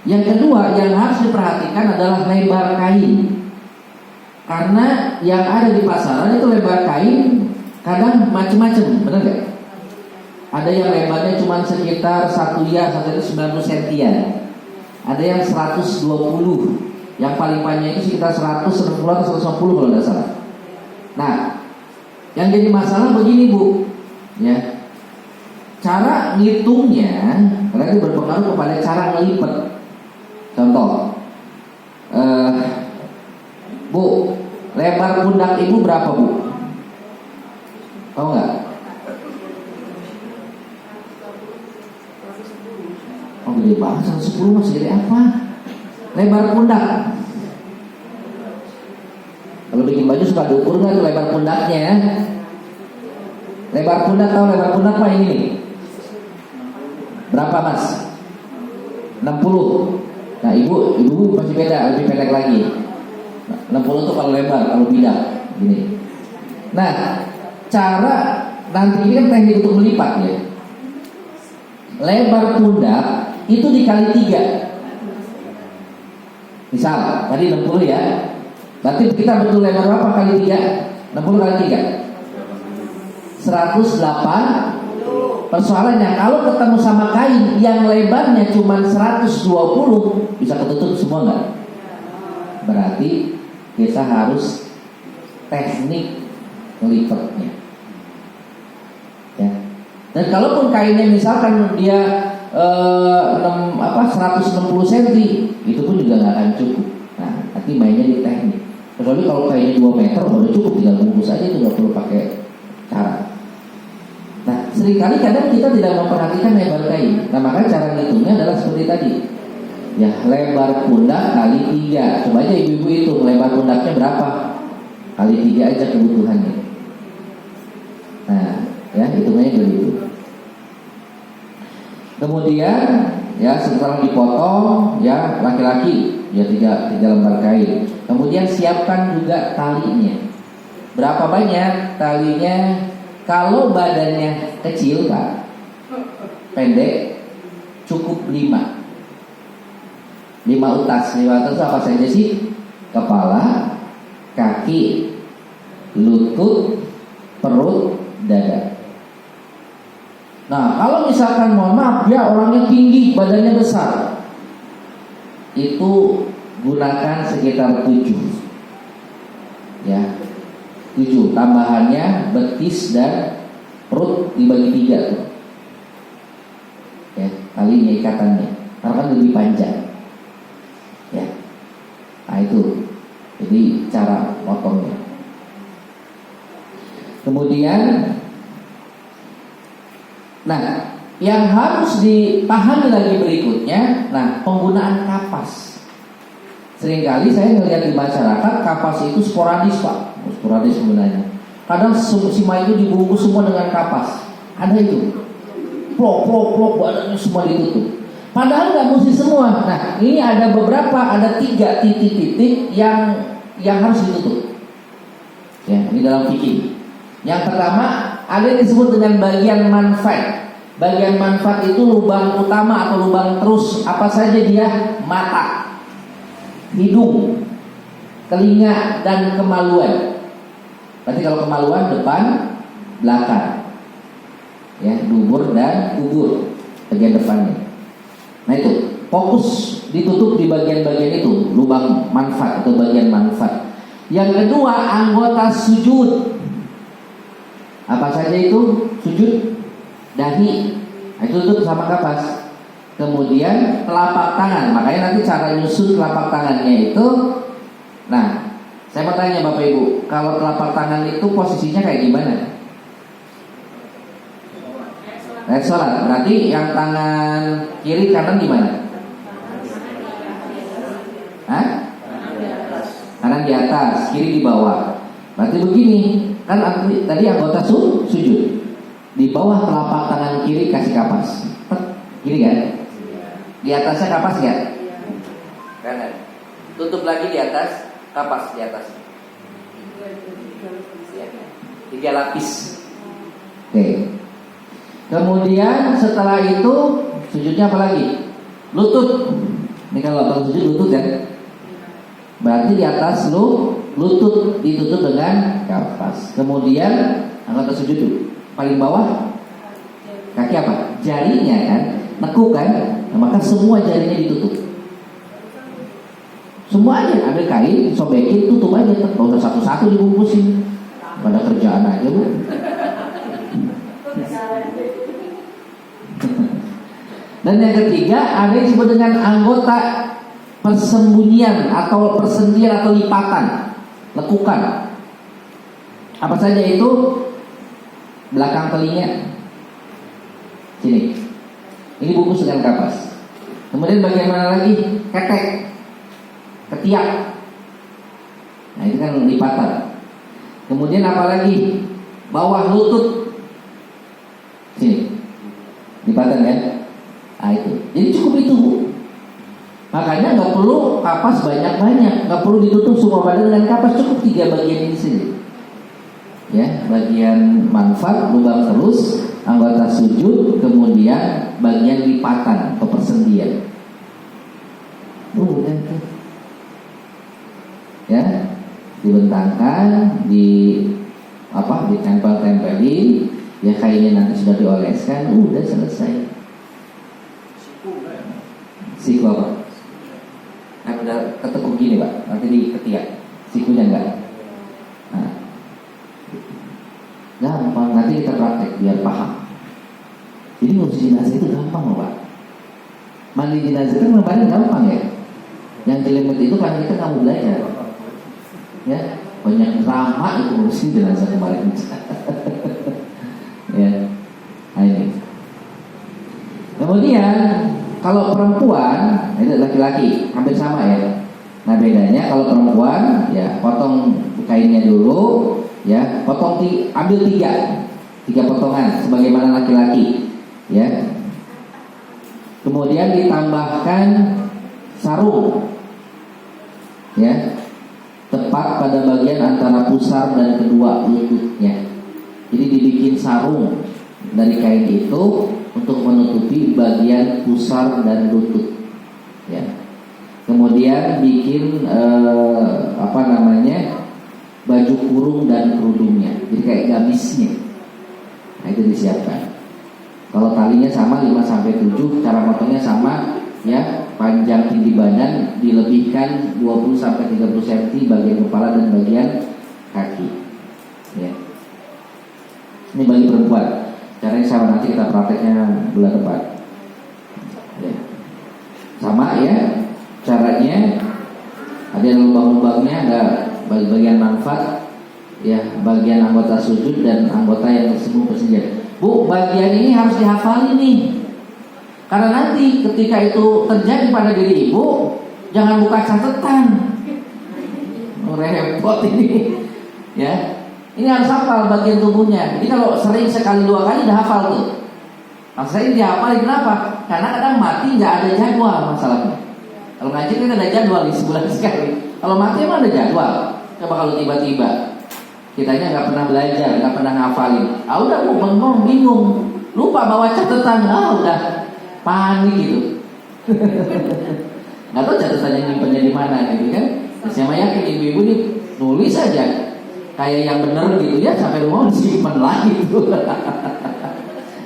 Yang kedua yang harus diperhatikan adalah lebar kain. Karena yang ada di pasaran itu lebar kain kadang macam-macam, benar nggak? Ada yang lebarnya cuma sekitar 1 itu 90 cm. Ada yang 120. Yang paling panjang itu sekitar 160 atau 110 kalau tidak salah. Nah, yang jadi masalah begini Bu, ya. Cara ngitungnya karena itu berpengaruh kepada cara ngelipet. Contoh, Bu, lebar pundak ibu berapa Bu? Tahu nggak? Oh gede banget, 110 masih gede apa? Lebar pundak. Kalau bikin baju suka diukur nggak tuh lebar pundaknya ya? Lebar pundak, tahu lebar pundak Pak ini? Berapa Mas? 60. Nah ibu masih beda, lebih pendek lagi. 60 itu kalau lebar, kalau bidak gini. Nah, cara nanti ini kan teknik untuk melipat ya. Lebar pundak itu dikali 3. Misal tadi 60 ya. Berarti kita betul lebar berapa kali 3? 60 kali 3 108. Persoalannya kalau ketemu sama kain yang lebarnya cuma 120, bisa ketutup semua nggak? Berarti kita harus teknik melipatnya. Ya. Dan kalaupun kainnya misalkan dia 160 cm, itu pun juga nggak akan cukup. Nah, nanti mainnya di teknik. Kecuali kalau kainnya 2 meter, udah cukup, tinggal bungkus aja, itu nggak perlu pakai cara. Nah, seringkali kadang kita tidak memperhatikan lebar kain. Nah, maka cara ngitungnya adalah seperti tadi. Ya, lebar pundak kali 3. Coba aja ibu-ibu itu lebar pundaknya berapa? Kali 3 aja kebutuhannya. Nah, ya hitungannya begitu. Kemudian ya setelah dipotong ya laki-laki ya 3 lembar kain. Kemudian siapkan juga talinya. Berapa banyak talinya? Kalau badannya kecil Pak, pendek, cukup 5 utas. 5 utas itu apa saja sih? Kepala, kaki, lutut, perut, dada. Nah, kalau misalkan mohon maaf dia orangnya tinggi, badannya besar, itu gunakan sekitar 7. Ya, 7. Tambahannya betis dan perut dibagi 3 tuh. Ya, talinya ikatannya, karena kan lebih panjang. Ya, nah itu. Jadi cara potongnya. Kemudian, nah, yang harus dipahami lagi berikutnya, nah penggunaan kapas. Seringkali saya melihat di masyarakat kapas itu sporadis Pak, sporadis penggunanya. Kadang sima itu dibungkus semua dengan kapas. Ada itu, plok badannya semua ditutup. Padahal nggak mesti semua. Nah, ini ada beberapa, ada 3 titik-titik yang harus ditutup. Ya, ini dalam fikih. Yang pertama ada yang disebut dengan bagian manfaat. Bagian manfaat itu lubang utama atau lubang terus apa saja dia: mata, hidung, telinga, dan kemaluan. Berarti kalau kemaluan depan, belakang, ya, dubur dan kubur bagian depannya. Nah itu fokus ditutup di bagian-bagian itu, lubang manfaat atau bagian manfaat. Yang kedua anggota sujud. Apa saja itu sujud? Dahi, itu tutup sama kapas. Kemudian telapak tangan. Makanya nanti cara nyusun telapak tangannya itu. Nah, saya mau tanya Bapak Ibu, kalau telapak tangan itu posisinya kayak gimana? Kayak sholat. Berarti yang tangan kiri kanan gimana? Hah? Kanan di atas, kiri di bawah. Berarti begini, kan tadi anggota sujud. Di bawah telapak tangan kiri kasih kapas. Kiri kan? Di atasnya kapas ya? Kanan. Tutup lagi di atas, kapas di atas. 3 lapis. Oke. Kemudian setelah itu sujudnya apa lagi? Lutut. Ini kalau abang sujud lutut kan? Berarti di atas lutut ditutup dengan kapas. Kemudian anggota sujud paling bawah kaki apa? Jarinya kan? Nekuk kan? Nah, maka semua jarinya ditutup. Semua aja, ambil kain, sobekin, tutup aja. Kalau udah satu-satu dibungkusin. Pada kerjaan aja bu. Dan yang ketiga ada yang disebut dengan anggota persembunyian atau persendian atau lipatan, lekukan. Apa saja itu? Belakang telinga. Sini. Ini bungkus dengan kapas. Kemudian bagian mana lagi? Ketek, ketiak. Nah itu kan lipatan. Kemudian apa lagi? Bawah lutut. Sini. Lipatan kan? Nah itu. Jadi cukup itu bu. Makanya nggak perlu kapas banyak-banyak, nggak perlu ditutup semua badan dengan kapas, cukup 3 bagian ini sini. Ya, bagian manfaat, lubang terus, anggota sujud, kemudian bagian lipatan atau persendian. Udah tuh. Ya, dibentangkan, ditempel-tempelin, ya kainnya nanti sudah dioleskan, udah selesai. Siku apa? Nah, udah ketekuk gini pak, nanti di ketiak, sikunya enggak. Nah, gampang, nanti kita praktek biar paham. Jadi ngurusi jenazah itu gampang loh pak. Mandi jenazah kan kemarin gampang ya. Yang jelimet itu kan kita nggak mau belajar. Ya, banyak drama itu ngurusin jenazah kemarin. Ya, nah ini. Kemudian kalau perempuan, itu laki-laki hampir sama ya. Nah bedanya kalau perempuan ya potong kainnya dulu, ya potong ambil 3 potongan sebagaimana laki-laki, ya. Kemudian ditambahkan sarung, ya, tepat pada bagian antara pusar dan kedua lututnya. Jadi dibikin sarung dari kain itu untuk menutupi bagian pusar dan lutut, ya. Kemudian bikin baju kurung dan kerudungnya, jadi kayak gamisnya. Nah itu disiapkan. Kalau talinya sama 5-7, cara potongnya sama, ya. Panjang tinggi badan dilebihkan 20-30 cm bagian kepala dan bagian kaki, ya. Ini bagi perempuan. Caranya sama, nanti kita prakteknya bulan depan, ya. Sama ya caranya. Ada lubang-lubangnya, ada bagian manfaat, ya, bagian anggota sujud dan anggota yang tersebut persendian. Bu, bagian ini harus dihafalin nih, karena nanti ketika itu terjadi pada diri ibu, jangan buka catatan. Repot ini, ya. Ini harus hafal bagian tubuhnya. Jadi kalau sering sekali 2 kali udah hafal tuh. Maksud saya dihafalin kenapa? Karena kadang mati nggak ada jadwal masalahnya. Kalau ngaji kan ada jadwal di sebulan sekali. Kalau mati emang ada jadwal. Coba kalau tiba-tiba kitanya nggak pernah belajar, nggak pernah ngafalin, udah mau bengong, bingung, lupa bawa catatan, udah panik gitu. Nggak tahu catatannya nyimpennya di mana gitu kan? Saya mah yakin ibu-ibu nih nulis aja kayak yang bener gitu ya, sampai rumah udah simpen lagi gitu.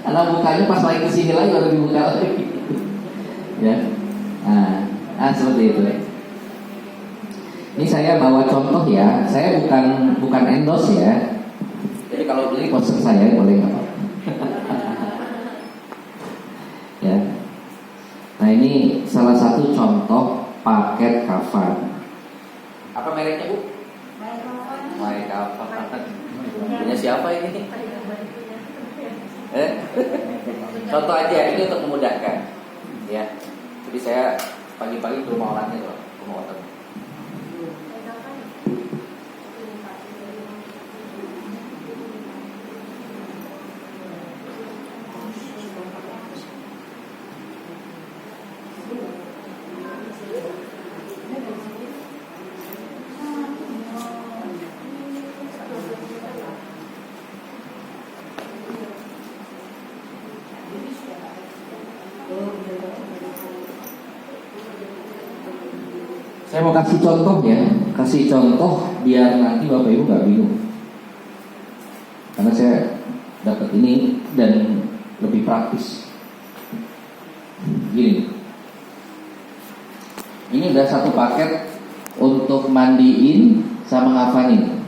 Karena bukanya pas lagi kesini lagi baru dibuka lagi. Ya, seperti itu. Ini saya bawa contoh ya, saya bukan endorse ya. Jadi kalau beli poster saya boleh nggak apa-apa. Ya. Nah ini salah satu contoh paket kafan. Apa mereknya Bu? My Kafan. Punya siapa ini? Contoh aja ini untuk memudahkan. Ya. Jadi saya pagi-pagi ke rumah orangnya loh, rumah orang. Saya mau kasih contoh ya, kasih contoh biar nanti Bapak Ibu nggak bingung. Karena saya dapat ini dan lebih praktis. Gini, ini udah satu paket untuk mandiin sama ngafanin.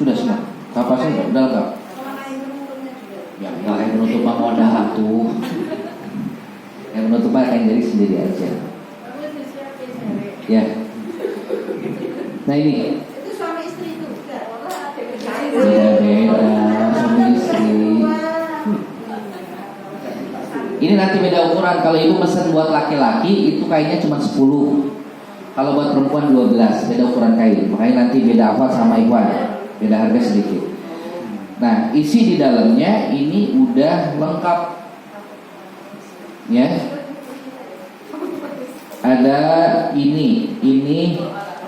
Sudah. Kapasnya udah lengkap. Ya, yang menutup mamodah tuh. Yang menutup akan jadi sendiri aja. Ya. Nah ini. Itu suami istri itu enggak? Beda suami istri. Ini nanti beda ukuran. Kalau ibu pesan buat laki-laki itu kayaknya cuma 10. Kalau buat perempuan 12. Beda ukuran kain. Makanya nanti beda apa sama Iwan. Beda harga sedikit. Nah isi di dalamnya ini udah lengkap. Ya. Ada ini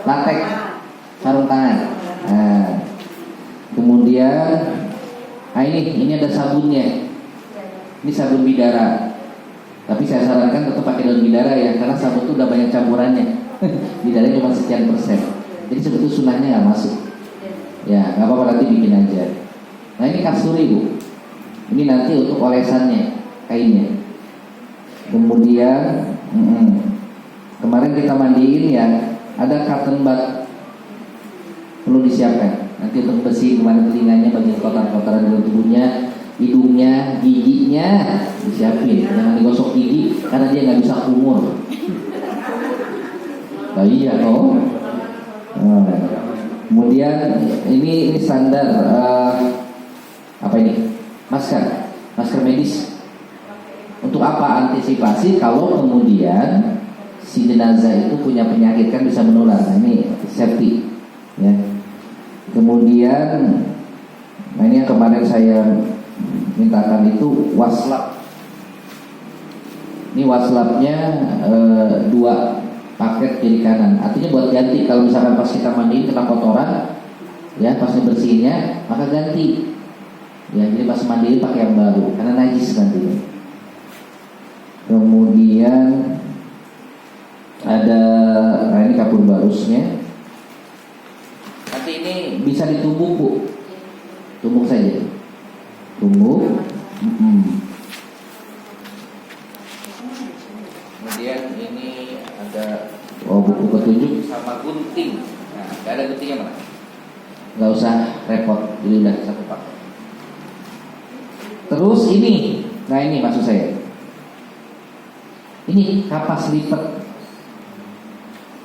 latex sarung tangan. Nah, kemudian ini ada sabunnya. Ini sabun bidara. Tapi saya sarankan tetap pakai daun bidara ya, karena sabun itu udah banyak campurannya. Bidara cuma sekian persen. Jadi sebetulnya sunahnya nggak masuk. Ya, nggak apa-apa nanti bikin aja. Nah ini kasturi Bu. Ini nanti untuk olesannya kainnya. Kemudian kemarin kita mandiin ya, ada cotton bud perlu disiapkan. Nanti untuk bersih kemana telinganya, bagian kotoran-kotoran dalam tubuhnya, hidungnya, giginya disiapin. Jangan digosok gigi karena dia nggak bisa kumur. Nah, iya toh. Kemudian ini standar apa ini? Masker medis. Untuk apa? Antisipasi kalau kemudian si jenazah itu punya penyakit kan bisa menular. Nah, ini safety ya. Kemudian ini yang kemarin saya mintakan itu waslap. Ini waslapnya 2 paket kiri kanan. Artinya buat ganti kalau misalkan pas kita mandiin kena kotoran ya, pas bersihinnya maka ganti. Ya, jadi pas mandiin pakai yang baru karena najis nantinya. Kemudian ada ini kapur barusnya. Nanti ini bisa ditumbuk Bu. Tumbuk saja. Tumbuk. Kemudian ini ada buku petunjuk sama gunting. Nah, nggak ada guntingnya mana? Nggak usah repot, jadi udah satu paket. Terus ini, nah ini maksud saya. Ini kapas lipat.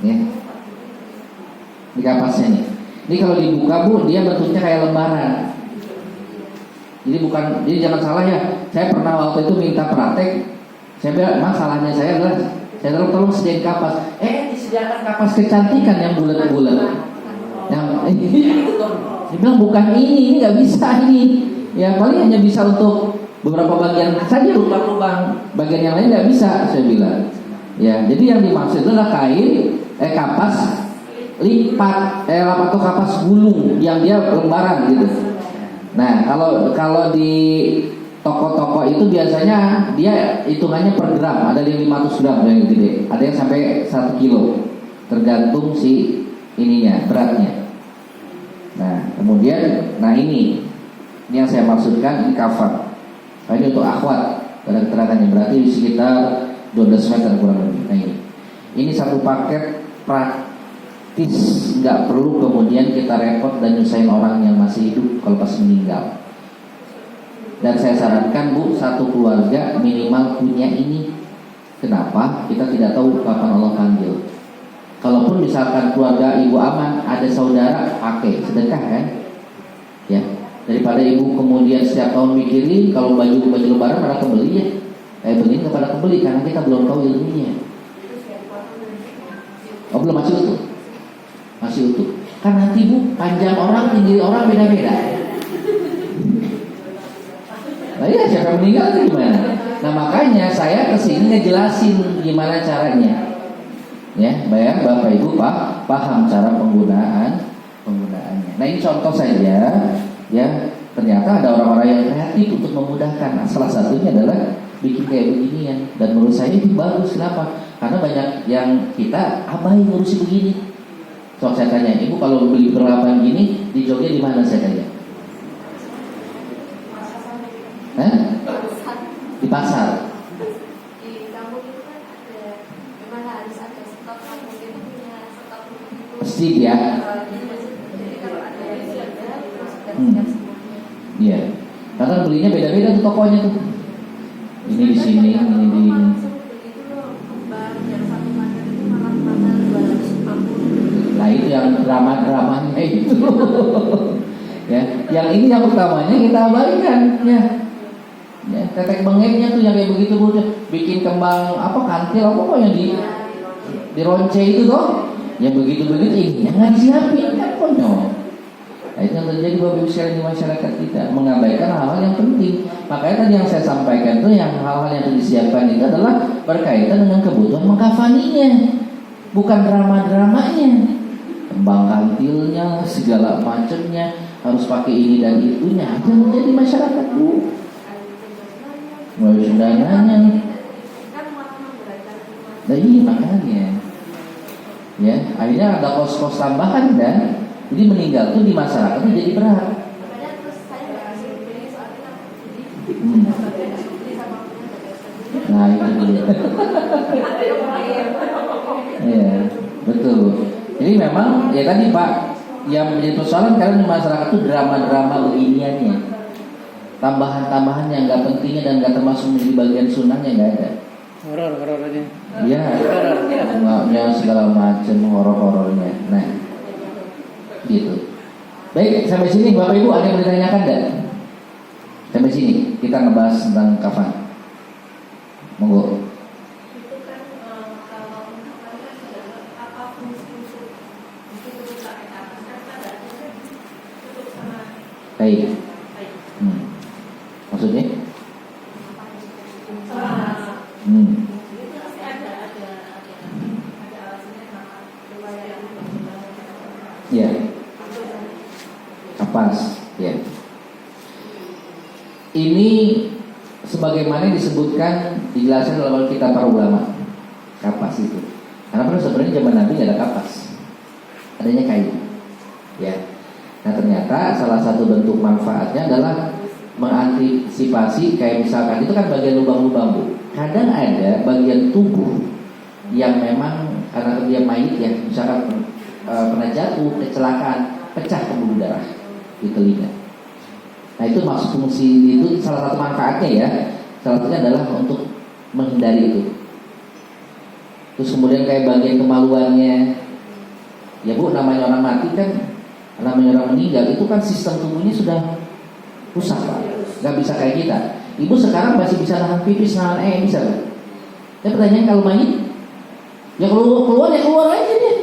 Ya. Ini kapasnya nih. Ini kalau dibuka Bu, dia bentuknya kayak lembaran. Jadi jangan salah ya. Saya pernah waktu itu minta praktek. Saya bilang, masalahnya saya adalah saya tolong sediain kapas. Disediakan kapas kecantikan yang bulat-bulat. Saya bilang bukan ini nggak bisa ini. Ya paling hanya bisa untuk beberapa bagian saja, lubang-lubang, bagian yang lain nggak bisa, saya bilang. Ya, jadi yang dimaksud itu adalah kain kapas lipat, atau kapas gulung yang dia lembaran gitu. Nah, kalau di toko-toko itu biasanya dia hitungannya per gram, ada yang 500 gram yang gede, ada yang sampai 1 kilo, tergantung si ininya, beratnya. Nah, kemudian, ini yang saya maksudkan, ini kafan. Nah, ini untuk akhwat, pada keterangannya berarti sekitar 12 meter kurang lebih. Nah, ini satu paket praktis, nggak perlu kemudian kita repot dan nyusahin orang yang masih hidup kalau pas meninggal. Dan saya sarankan Bu, satu keluarga minimal punya ini. Kenapa? Kita tidak tahu kapan Allah panggil. Kalaupun misalkan keluarga ibu aman, ada saudara, pakai sedekah kan? Ya, daripada ibu kemudian setiap tahun mikirin kalau baju lebaran mana kebeli ya. Begini kepada kebeli karena kita belum tahu ilmunya. Oh belum, masih utuh. Masih utuh. Kan nanti Bu, panjang orang, tinggi orang beda-beda. Nah ya, siapa yang meninggal itu gimana? Nah makanya saya kesini ngejelasin gimana caranya. Ya, bayar Bapak Ibu paham cara penggunaannya. Nah ini contoh saja. Ya, ternyata ada orang-orang yang kreatif untuk memudahkan. Nah, salah satunya adalah bikin kayak beginian. Dan menurut saya itu bagus. Kenapa? Karena banyak yang kita abai ngurusi begini. So saya tanya, Ibu kalau beli perlengkapan gini di Jogja di mana, saya tanya? Di pasar. Di kampung itu kan ada, memang harus ada stok, kan mungkin punya stok itu. Pasti ya. Jadi kalau ada yang siaga, terus sudah siap semuanya. Iya. Karena belinya beda-beda tuh tokonya tuh. Ini di sini, ini di ini. Itu loh, kembang yang satu paket itu malah mahal 250. Nah itu yang drama-dramanya itu. Ya, yang ini yang utamanya kita abaikan ya. Ya, tetek bengeknya tuh yang kayak begitu Bu, bikin kembang kantil apa yang di ronce itu toh, yang begitu-begitu ini yang nggak disiapin kan konyol. Nah itu yang terjadi Bapak Ibu sekalian di masyarakat kita, mengabaikan hal-hal yang penting. Makanya tadi yang saya sampaikan tuh yang hal-hal yang disiapkan itu adalah berkaitan dengan kebutuhan mengkafaninya, bukan drama-dramanya, kembang kantilnya, segala macamnya harus pakai ini dan itunya. Itu yang terjadi di masyarakat Bu. Mulai undangannya. Nah iya makanya. Ya, akhirnya ada kos-kos tambahan dan jadi meninggal tuh di masyarakat itu jadi berat. Nah itu dia. Ya, betul. Jadi memang ya tadi Pak, yang menjadi persoalan karena di masyarakat itu drama-drama beginiannya. Tambahan-tambahan yang nggak pentingnya dan nggak termasuk menjadi bagian sunnahnya nggak ada. Horor aja. Iya, enggaknya segala macam horor-horornya. Nah, gitu. Baik, sampai sini Bapak Ibu ada yang mau ditanyakan enggak? Sampai sini kita ngebahas tentang kafan. Monggo. Itu kan kalau misalkan kan sudah apa fungsi itu pakai atas kan berarti tutup sama Baik. Maksudnya? itu pasti ada alasannya kenapa riwayat yang Iya. Kapas, ya. Ini sebagaimana disebutkan dijelaskan dalam kitab para ulama. Kapas itu. Karena pada sebenarnya zaman Nabi tidak ada kapas. Adanya kayu. Ya. Nah, ternyata salah satu bentuk manfaatnya adalah mengantisipasi kayak misalkan itu kan bagian lubang-lubang Bu. Kadang ada bagian tubuh yang memang karena dia mayit ya, misalkan pernah jatuh, kecelakaan, pecah pembuluh darah di telinga. Nah itu maksud fungsi itu salah satu manfaatnya ya. Salah satunya adalah untuk menghindari itu. Terus kemudian kayak bagian kemaluannya, ya Bu, namanya orang mati kan, namanya orang meninggal itu kan sistem tubuhnya sudah rusak Pak, nggak bisa kayak kita. Ibu sekarang masih bisa nahan pipis, nahan bisa Pak. Ya pertanyaan kalau mayit, ya keluar ya keluar aja dia.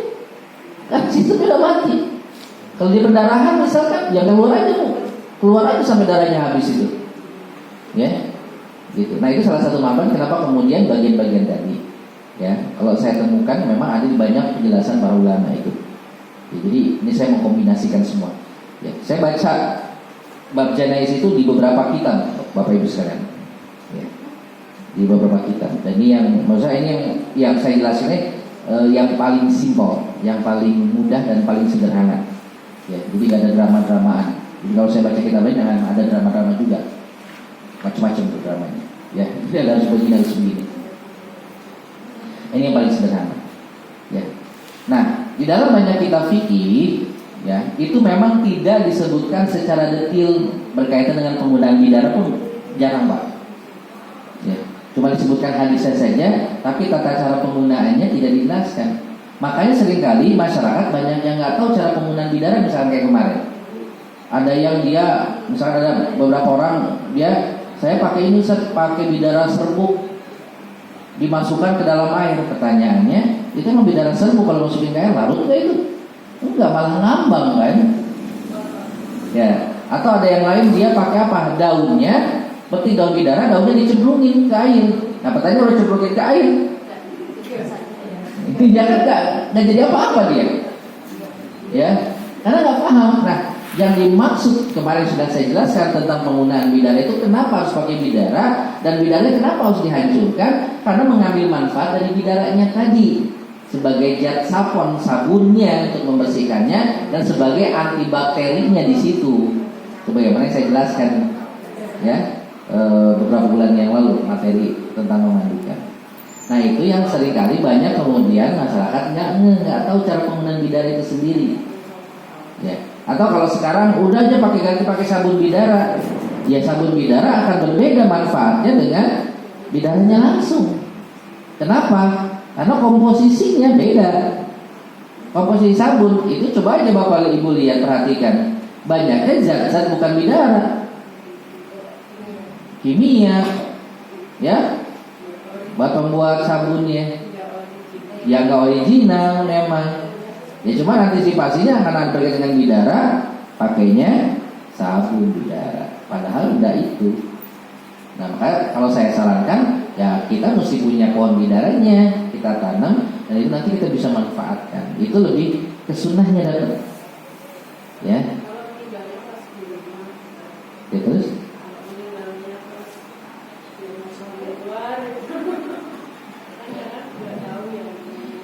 Kan sistemnya udah mati. Kalau dia pendarahan misalkan, ya keluar aja Bu. keluar aja sampai darahnya habis itu. Ya. Gitu. Nah, itu salah satu maban kenapa kemudian bagian-bagian tadi. Ya, kalau saya temukan memang ada di banyak penjelasan para ulama itu. Ya, jadi ini saya mengkombinasikan semua. Ya, saya baca bab janais itu di beberapa kitab, Bapak Ibu sekalian. Ya, di beberapa kitab. Dan ini yang maksudnya ini yang saya jelasin ini yang paling simpel, yang paling mudah dan paling sederhana. Ya, jadi nggak ada drama-dramaan. Jadi kalau saya baca kitab lain jangan ada drama-drama juga, macam-macam tuh dramanya. Ya, itu harus begini. Ini yang paling sederhana. Ya. Nah, di dalam banyak kitab fikih, ya, itu memang tidak disebutkan secara detail berkaitan dengan penggunaan bidara pun jarang, Pak. Ya. Cuma disebutkan hadisnya saja, tapi tata cara penggunaannya tidak dijelaskan. Makanya seringkali masyarakat banyak yang nggak tahu cara penggunaan bidara, misalnya kayak kemarin. Ada yang dia, misalnya ada beberapa orang dia, saya pakai ini, saya pakai bidara serbuk, dimasukkan ke dalam air. Pertanyaannya, itu emang bidara serbuk kalau masukin ke air larut nggak itu? Enggak, malah ngambang kan? Ya. Atau ada yang lain dia pakai apa? Daunnya, seperti daun bidara, daunnya dicemplungin ke air. Nah, pertanyaan udah cemplungin ke air, itu jangan nggak jadi apa-apa dia. Ya, karena nggak paham. Nah, yang dimaksud kemarin sudah saya jelaskan tentang penggunaan bidara itu kenapa harus pakai bidara, dan bidara kenapa harus dihancurkan, karena mengambil manfaat dari bidaranya tadi sebagai zat sabunnya untuk membersihkannya dan sebagai antibakterinya di situ. Sebagaimana saya jelaskan ya beberapa bulan yang lalu materi tentang memandikan. Nah, itu yang seringkali banyak kemudian masyarakat nggak tahu cara penggunaan bidara itu sendiri. Ya. Atau kalau sekarang udah aja pakai sabun bidara, ya sabun bidara akan berbeda manfaatnya dengan bidaranya langsung. Kenapa? Karena komposisinya beda. Komposisi sabun itu coba aja Bapak Ibu lihat, perhatikan, banyaknya zat-zat bukan bidara, kimia, ya, buat membuat sabunnya yang gak original memang. Ya cuma antisipasinya akan berkaitan dengan bidara, pakainya sabun bidara. Padahal tidak itu. Nah, makanya kalau saya sarankan, ya kita mesti punya pohon bidaranya, kita tanam, dan itu nanti kita bisa manfaatkan. Itu lebih ke sunnahnya dapat. Ya. Ya terus?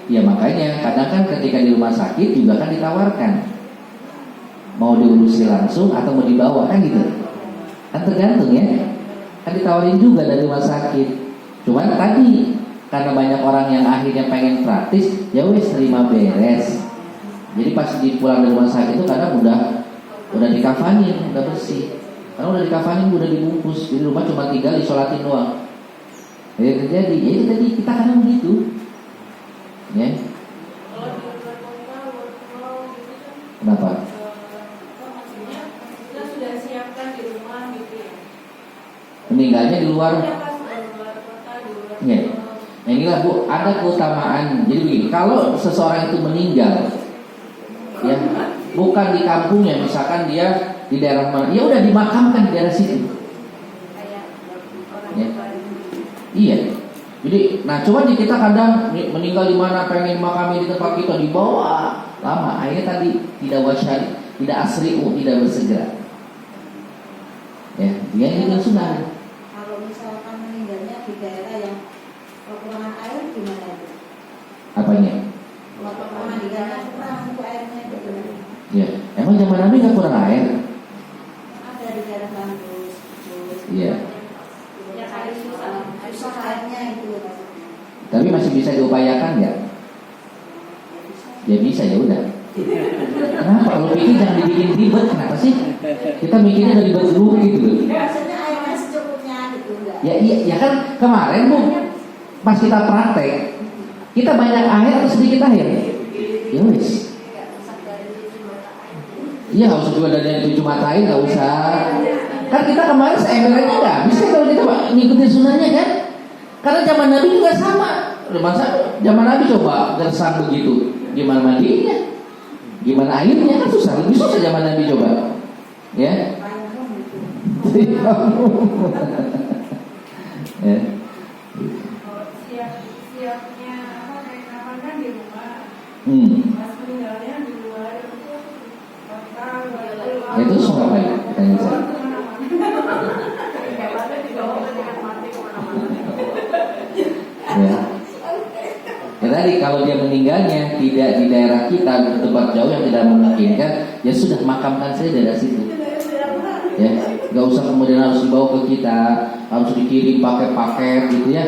Ya makanya kadang kan ketika di rumah sakit juga kan ditawarkan mau diurusi langsung atau mau dibawa, kan gitu. Kan tergantung ya. Kan ditawarin juga dari rumah sakit. Cuman tadi karena banyak orang yang akhirnya pengen praktis, ya wes terima beres. Jadi pas pulang dari rumah sakit itu kadang udah dikafanin, udah bersih. Karena udah dikafanin, udah dibungkus. Jadi rumah cuma tinggal disolatin doang. Ya terjadi. Ya itu tadi kita kadang begitu. Ya. Kenapa? Maksudnya kita sudah siapkan di rumah gitu ya. Meninggalnya di luar. Ya. Nah, inilah Bu, ada keutamaan. Jadi begini, kalau seseorang itu meninggal, ya, bukan di kampungnya, misalkan dia di daerah mana, ya udah dimakamkan di daerah situ. Ya. Iya. Jadi, nah cuma di kita kadang meninggal di mana, pengen makami di tempat kita, dibawa lama, akhirnya tadi tidak wasyari, tidak asri, tidak bersegera. Ya, dia ini kan sunnah. Kalau misalkan meninggalnya di daerah yang kekurangan air gimana itu? Apanya? Kalau meninggalnya kurang untuk airnya itu. Ya, emang zaman Nabi nggak kurang air? Ada di daerah Bandung. Iya. Ya kali susah. Susah airnya itu. Tapi masih bisa diupayakan nggak? Ya bisa, ya udah. Kenapa kalau bikin jangan dibikin ribet? Kenapa sih? Kita mikirnya dari ribet dulu gitu loh. Maksudnya airnya secukupnya gitu enggak? Ya iya, ya kan kemarin Bu, pas kita praktek, kita banyak air atau sedikit air? Ya wis. Iya, nggak usah juga dari 7 mata air, nggak usah. Kan kita kemarin seembernya nggak bisa kalau kita ngikutin sunnahnya kan? Karena zaman Nabi juga sama. Masa zaman Nabi coba gersang begitu, gimana mandinya? Gimana airnya? Kan susah, lebih susah zaman Nabi coba. Ya. Ya. Siapnya apa kayak kapan kan di rumah. Pas meninggalnya di luar itu Ya, itu suka apa ya? Tanya saya. Ya. Ya tadi kalau dia meninggalnya tidak di daerah kita, di tempat jauh yang tidak memungkinkan, ya sudah makamkan saja dari situ. Ya, nggak usah kemudian harus dibawa ke kita, harus dikirim pakai paket gitu ya.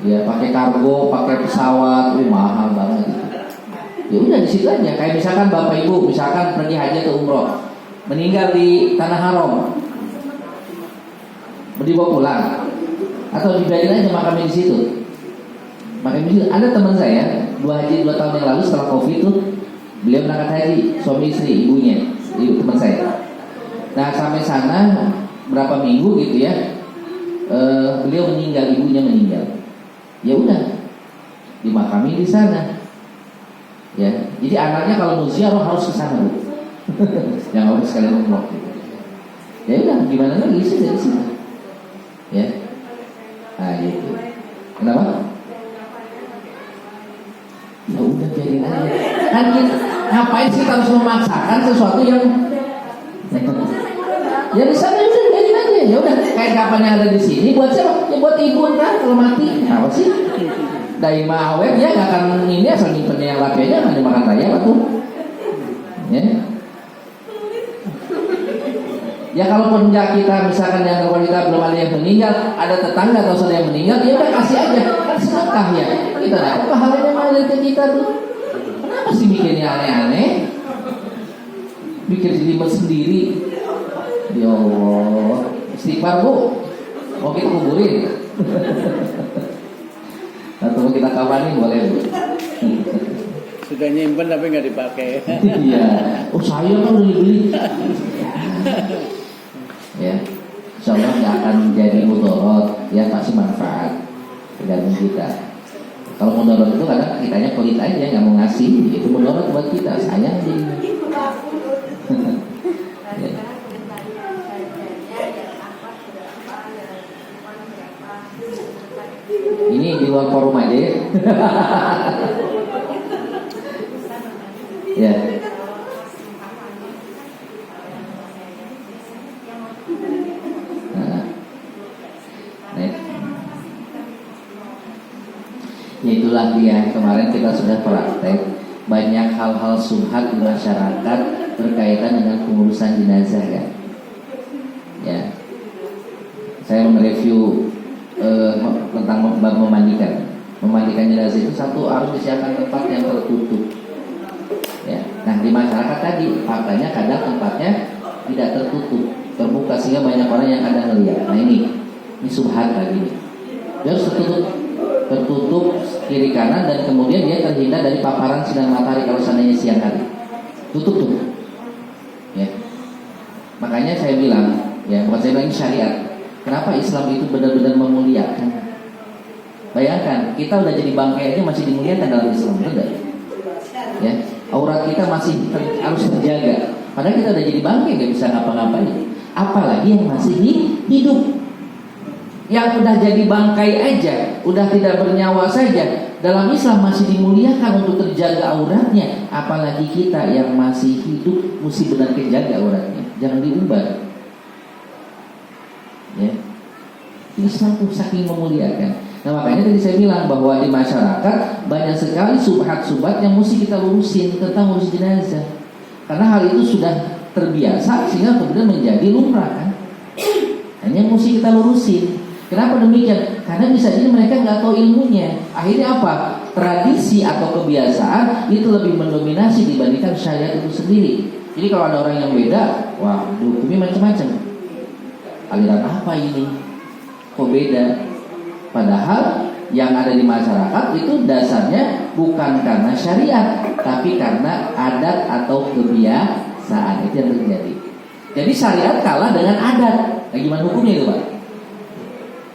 Ya, pakai kargo, pakai pesawat, mahal banget. Ya udah di situ aja. Kayak misalkan bapak ibu, misalkan pergi haji atau umroh, meninggal di tanah haram, mau dibawa pulang atau dibiarin aja makamnya di situ. Makanya di situ. Ada teman saya 2 tahun yang lalu setelah COVID itu beliau berangkat haji, suami istri, ibunya, ibu teman saya. Nah sampai sana berapa minggu gitu ya, beliau meninggal, ibunya meninggal. Ya udah dimakami di sana. Ya, jadi anaknya kalau mau ziarah harus ke sana, Bu. Yang harus sekalian umroh. Ya udah, gimana lagi sih dari situ? Ya, nah gitu. Kenapa? Ya udah biarin aja. Kan kita, ngapain sih harus memaksakan sesuatu yang ya di sana udah biarin aja. Ya udah, kayak kapan yang ada di sini buat siapa? Ya buat ibu kan kalau mati. Apa sih? Dari awet ya nggak akan ini asal nyimpennya yang laki aja nggak dimakan raya tuh. Ya. Ya kalaupun kita misalkan yang wanita belum ada yang meninggal, ada tetangga atau saudara yang meninggal, ya udah kasih aja, kan sedekah ya. Kita dapat pahalanya malah ke kita tuh. Kenapa sih bikinnya aneh-aneh? Bikin jelimet sendiri. Ya Allah, istighfar Bu. Mau kita kuburin? Atau kita kabarin boleh Bu? Sudah nyimpen tapi nggak dipakai. Iya. Oh saya kan udah dibeli. Ya, insya Allah nggak akan jadi mudorot, ya pasti manfaat tergantung kita. Kalau mudorot itu kadang kitanya pelit aja nggak mau ngasih, itu mudorot buat kita, sayang jadi. Ya. Ini di luar forum aja ya. Ya. Ya itulah dia, kemarin kita sudah praktek banyak hal-hal subhat di masyarakat berkaitan dengan pengurusan jenazah ya. Ya, saya mereview tentang memandikan jenazah itu satu harus disiapkan tempat yang tertutup. Ya, nah di masyarakat tadi faktanya kadang tempatnya tidak tertutup, terbuka sehingga banyak orang yang kadang melihat. Nah ini subhat lagi nih. Dia harus tertutup kiri kanan dan kemudian dia terhindar dari paparan sinar matahari kalau seandainya siang hari. Tutup tuh. Ya. Makanya saya bilang, ya bukan saya bilang ini syariat. Kenapa Islam itu benar-benar memuliakan? Bayangkan, kita udah jadi bangkai aja masih dimuliakan dalam Islam, benar? Ya, aurat kita masih harus terjaga. Padahal kita udah jadi bangkai, nggak bisa ngapa-ngapain. Apalagi yang masih hidup. Yang udah jadi bangkai aja, udah tidak bernyawa saja, dalam Islam masih dimuliakan untuk terjaga auratnya. Apalagi kita yang masih hidup mesti benar terjaga auratnya, jangan diubah. Ya, Islam tuh saking memuliakan. Nah makanya tadi saya bilang bahwa di masyarakat banyak sekali subhat-subhat yang mesti kita lurusin tentang urus jenazah. Karena hal itu sudah terbiasa sehingga kemudian menjadi lumrah kan. Hanya mesti kita lurusin. Kenapa demikian? Karena bisa jadi mereka nggak tahu ilmunya. Akhirnya apa? Tradisi atau kebiasaan itu lebih mendominasi dibandingkan syariat itu sendiri. Jadi kalau ada orang yang beda, wah dihukumnya macam-macam. Aliran apa ini? Kok beda? Padahal yang ada di masyarakat itu dasarnya bukan karena syariat, tapi karena adat atau kebiasaan. Itu yang terjadi. Jadi syariat kalah dengan adat. Nah, gimana hukumnya itu Pak?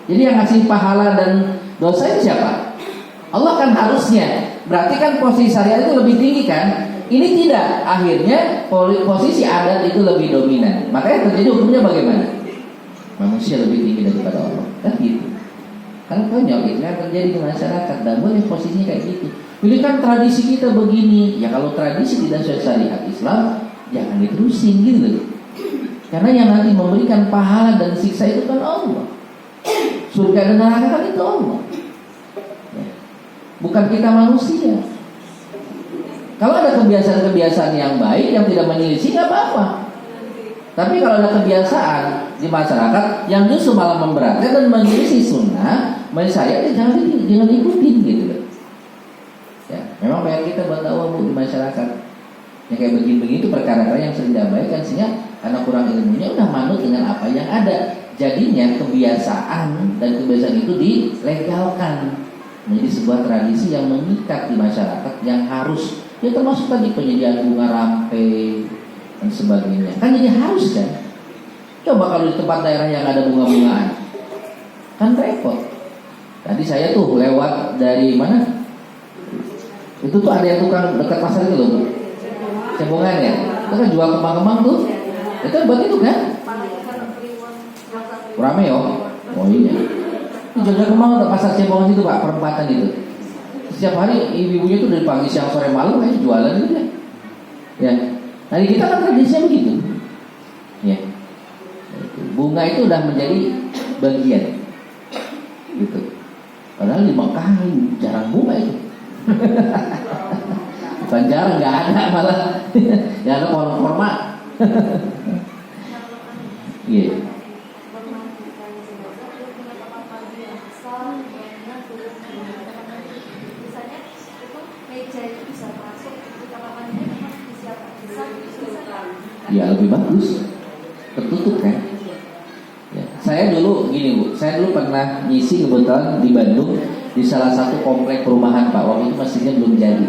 Jadi yang ngasih pahala dan dosa itu siapa? Allah kan harusnya. Berarti kan posisi syariat itu lebih tinggi kan? Ini tidak. Akhirnya posisi adat itu lebih dominan. Makanya terjadi hukumnya bagaimana? manusia lebih tinggi daripada Allah, kan gitu. Kan konyol itu kan terjadi di masyarakat, dan boleh posisinya kayak gitu. Ini kan tradisi kita begini, ya kalau tradisi tidak sesuai syariat Islam, jangan diterusin gitu. Karena yang nanti memberikan pahala dan siksa itu kan Allah. Surga dan neraka kan itu Allah, ya. Bukan kita manusia. Kalau ada kebiasaan-kebiasaan yang baik yang tidak menyelisih, nggak apa-apa. Tapi kalau ada kebiasaan di masyarakat yang justru malah memberatkan dan menyelisih sunnah, menurut saya jangan ikutin gitu. Ya, memang banyak kita buat dakwah di masyarakat. Yang kayak begini-begini itu perkara yang sering diabaikan, sehingga karena kurang ilmunya udah manut dengan apa yang ada. Jadinya kebiasaan dan kebiasaan itu dilegalkan menjadi sebuah tradisi yang mengikat di masyarakat, yang harus, ya termasuk tadi penyediaan bunga rampe dan sebagainya. Kan jadi harus kan. Coba kalau di tempat daerah yang ada bunga-bungaan, kan repot. Tadi saya tuh lewat dari mana? Itu tuh ada yang tukang dekat pasar itu loh, Cebongan ya. Itu kan jual kembang-kembang tuh. Itu buat itu kan? Rame yo. Oh iya. Itu jual kembang untuk pasar Cebongan itu Pak, perempatan itu. Setiap hari ibu-ibunya tuh dari pagi siang sore malam kayak jualan gitu ya. Ya. Nah kita kan tradisinya begitu. Ya. Bunga itu udah menjadi bagian. Gitu. Padahal di Mekah jarang bunga itu. Bukan jarang, nggak ada malah. Ya ada pohon kurma. Iya. Ya lebih bagus, tertutup kan. Ya. Saya dulu gini Bu, saya dulu pernah ngisi kebetulan di Bandung di salah satu komplek perumahan Pak. Waktu itu masjidnya belum jadi.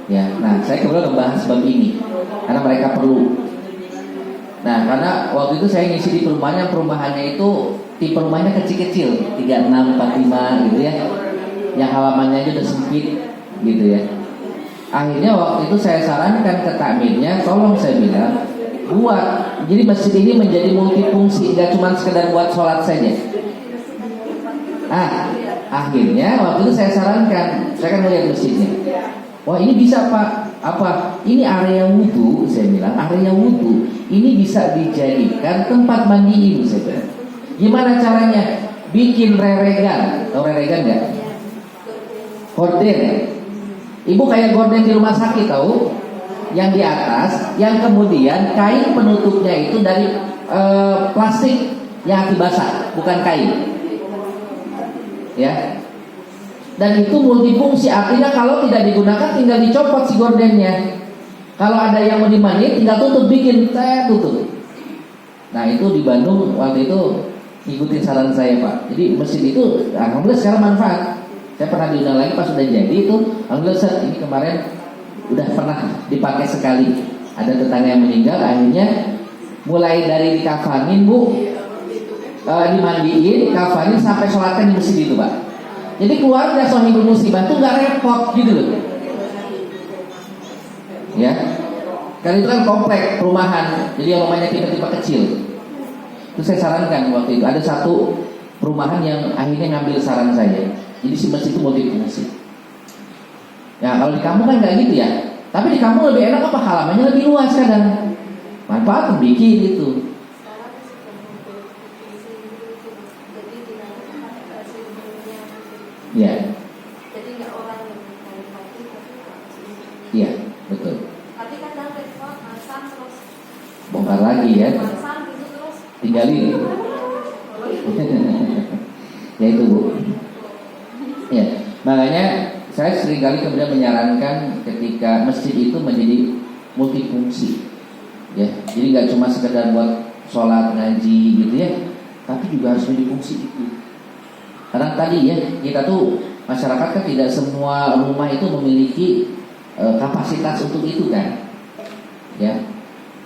Ya, nah saya kebetulan membahas bab ini karena mereka perlu. Nah karena waktu itu saya ngisi di perumahannya itu tipe rumahnya kecil-kecil, 36, 45 gitu ya, yang halamannya aja udah sempit gitu ya. Akhirnya waktu itu saya sarankan ke takmirnya, tolong saya bilang buat, jadi masjid ini menjadi multifungsi, nggak cuma sekedar buat sholat saja. Akhirnya waktu itu saya sarankan, saya kan melihat masjidnya. Wah ini bisa Pak, apa? Ini area wudhu, saya bilang area wudhu ini bisa dijadikan tempat mandiin, saya bilang. Gimana caranya? Bikin reregan, tahu reregan nggak? Gorden. Ibu kayak gorden di rumah sakit tahu? Yang di atas, yang kemudian kain penutupnya itu dari plastik yang anti basah, bukan kain. Ya. Dan itu multifungsi, artinya kalau tidak digunakan tinggal dicopot si gordennya. Kalau ada yang mau dimandiin tinggal tutup, bikin saya tutup. Nah itu di Bandung waktu itu ikutin saran saya Pak. Jadi masjid itu alhamdulillah sekarang manfaat. Saya pernah diundang lagi pas sudah jadi itu, alhamdulillah Ustaz, ini kemarin udah pernah dipakai sekali. Ada tetangga yang meninggal, akhirnya mulai dari dikafanin Bu, dimandiin, kafanin sampai sholatkan di masjid itu Pak. Jadi keluarga sohibul musibah itu nggak repot gitu loh. Ya, karena itu kan komplek perumahan, jadi yang rumahnya tipe-tipe kecil. Itu saya sarankan waktu itu ada satu perumahan yang akhirnya ngambil saran saya. Jadi si masjid itu multifungsi. Ya kalau di kampung kan nggak gitu ya. Tapi di kampung lebih enak apa, halamannya lebih luas kadang. Manfaat bikin itu. Ya. Jadi nggak orang yang dari pagi Iya betul. tapi kadang repot masang terus Bongkar lagi ya. masang gitu terus Tinggalin. Ya itu Bu. Ya, makanya saya seringkali kemudian menyarankan ketika masjid itu menjadi multifungsi, ya. Jadi nggak cuma sekedar buat sholat ngaji gitu ya, tapi juga harus multifungsi itu. Karena tadi ya kita tuh masyarakat kan tidak semua rumah itu memiliki kapasitas untuk itu kan, ya.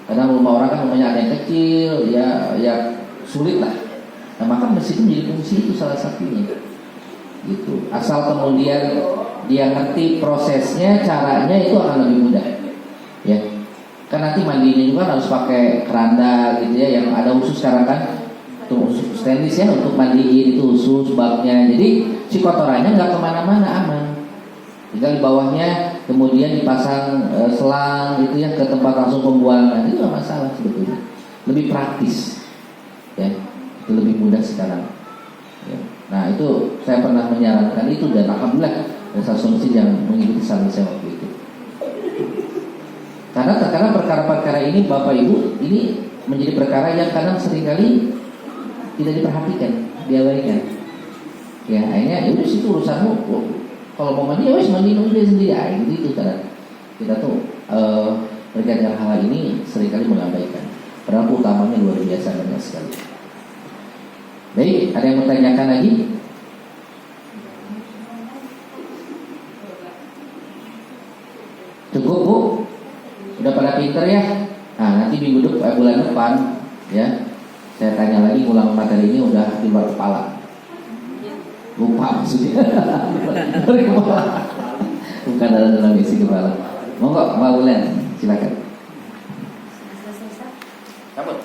Karena rumah orang kan rumahnya ada yang kecil, ya sulit lah. Nah maka masjid itu menjadi fungsi itu salah satunya. Gitu. Asal kemudian dia ngerti prosesnya, caranya itu akan lebih mudah. Ya. Kan nanti mandinya juga harus pakai keranda gitu ya, yang ada khusus sekarang kan Untuk stainless ya, untuk mandiin itu khusus babnya. Jadi si kotorannya nggak kemana-mana, aman. Tinggal di bawahnya kemudian dipasang selang gitu ya, ke tempat langsung pembuangan, itu nggak masalah sebetulnya. Lebih praktis, ya, itu lebih mudah sekarang. Ya. Nah itu saya pernah menyarankan itu dan alhamdulillah ada satu masjid yang mengikuti saran saya waktu itu. Karena terkadang perkara-perkara ini Bapak Ibu ini menjadi perkara yang kadang seringkali tidak diperhatikan, diabaikan. Ya akhirnya ya udah situ urusanmu. Kalau mau mandi ya wes mandi sendiri aja gitu kan. Kita tuh berkaitan hal ini seringkali mengabaikan. Padahal utamanya luar biasa banyak sekali. Baik, ada yang bertanyakan lagi? Cukup Bu? Udah pada pinter ya? Nah nanti bulan depan ya, saya tanya lagi ulang materi ini udah di luar kepala. Lupa maksudnya. Bukan dalam isi kepala. Monggo Mbak Bulan, silakan. Selesai, Ustaz? Cabut.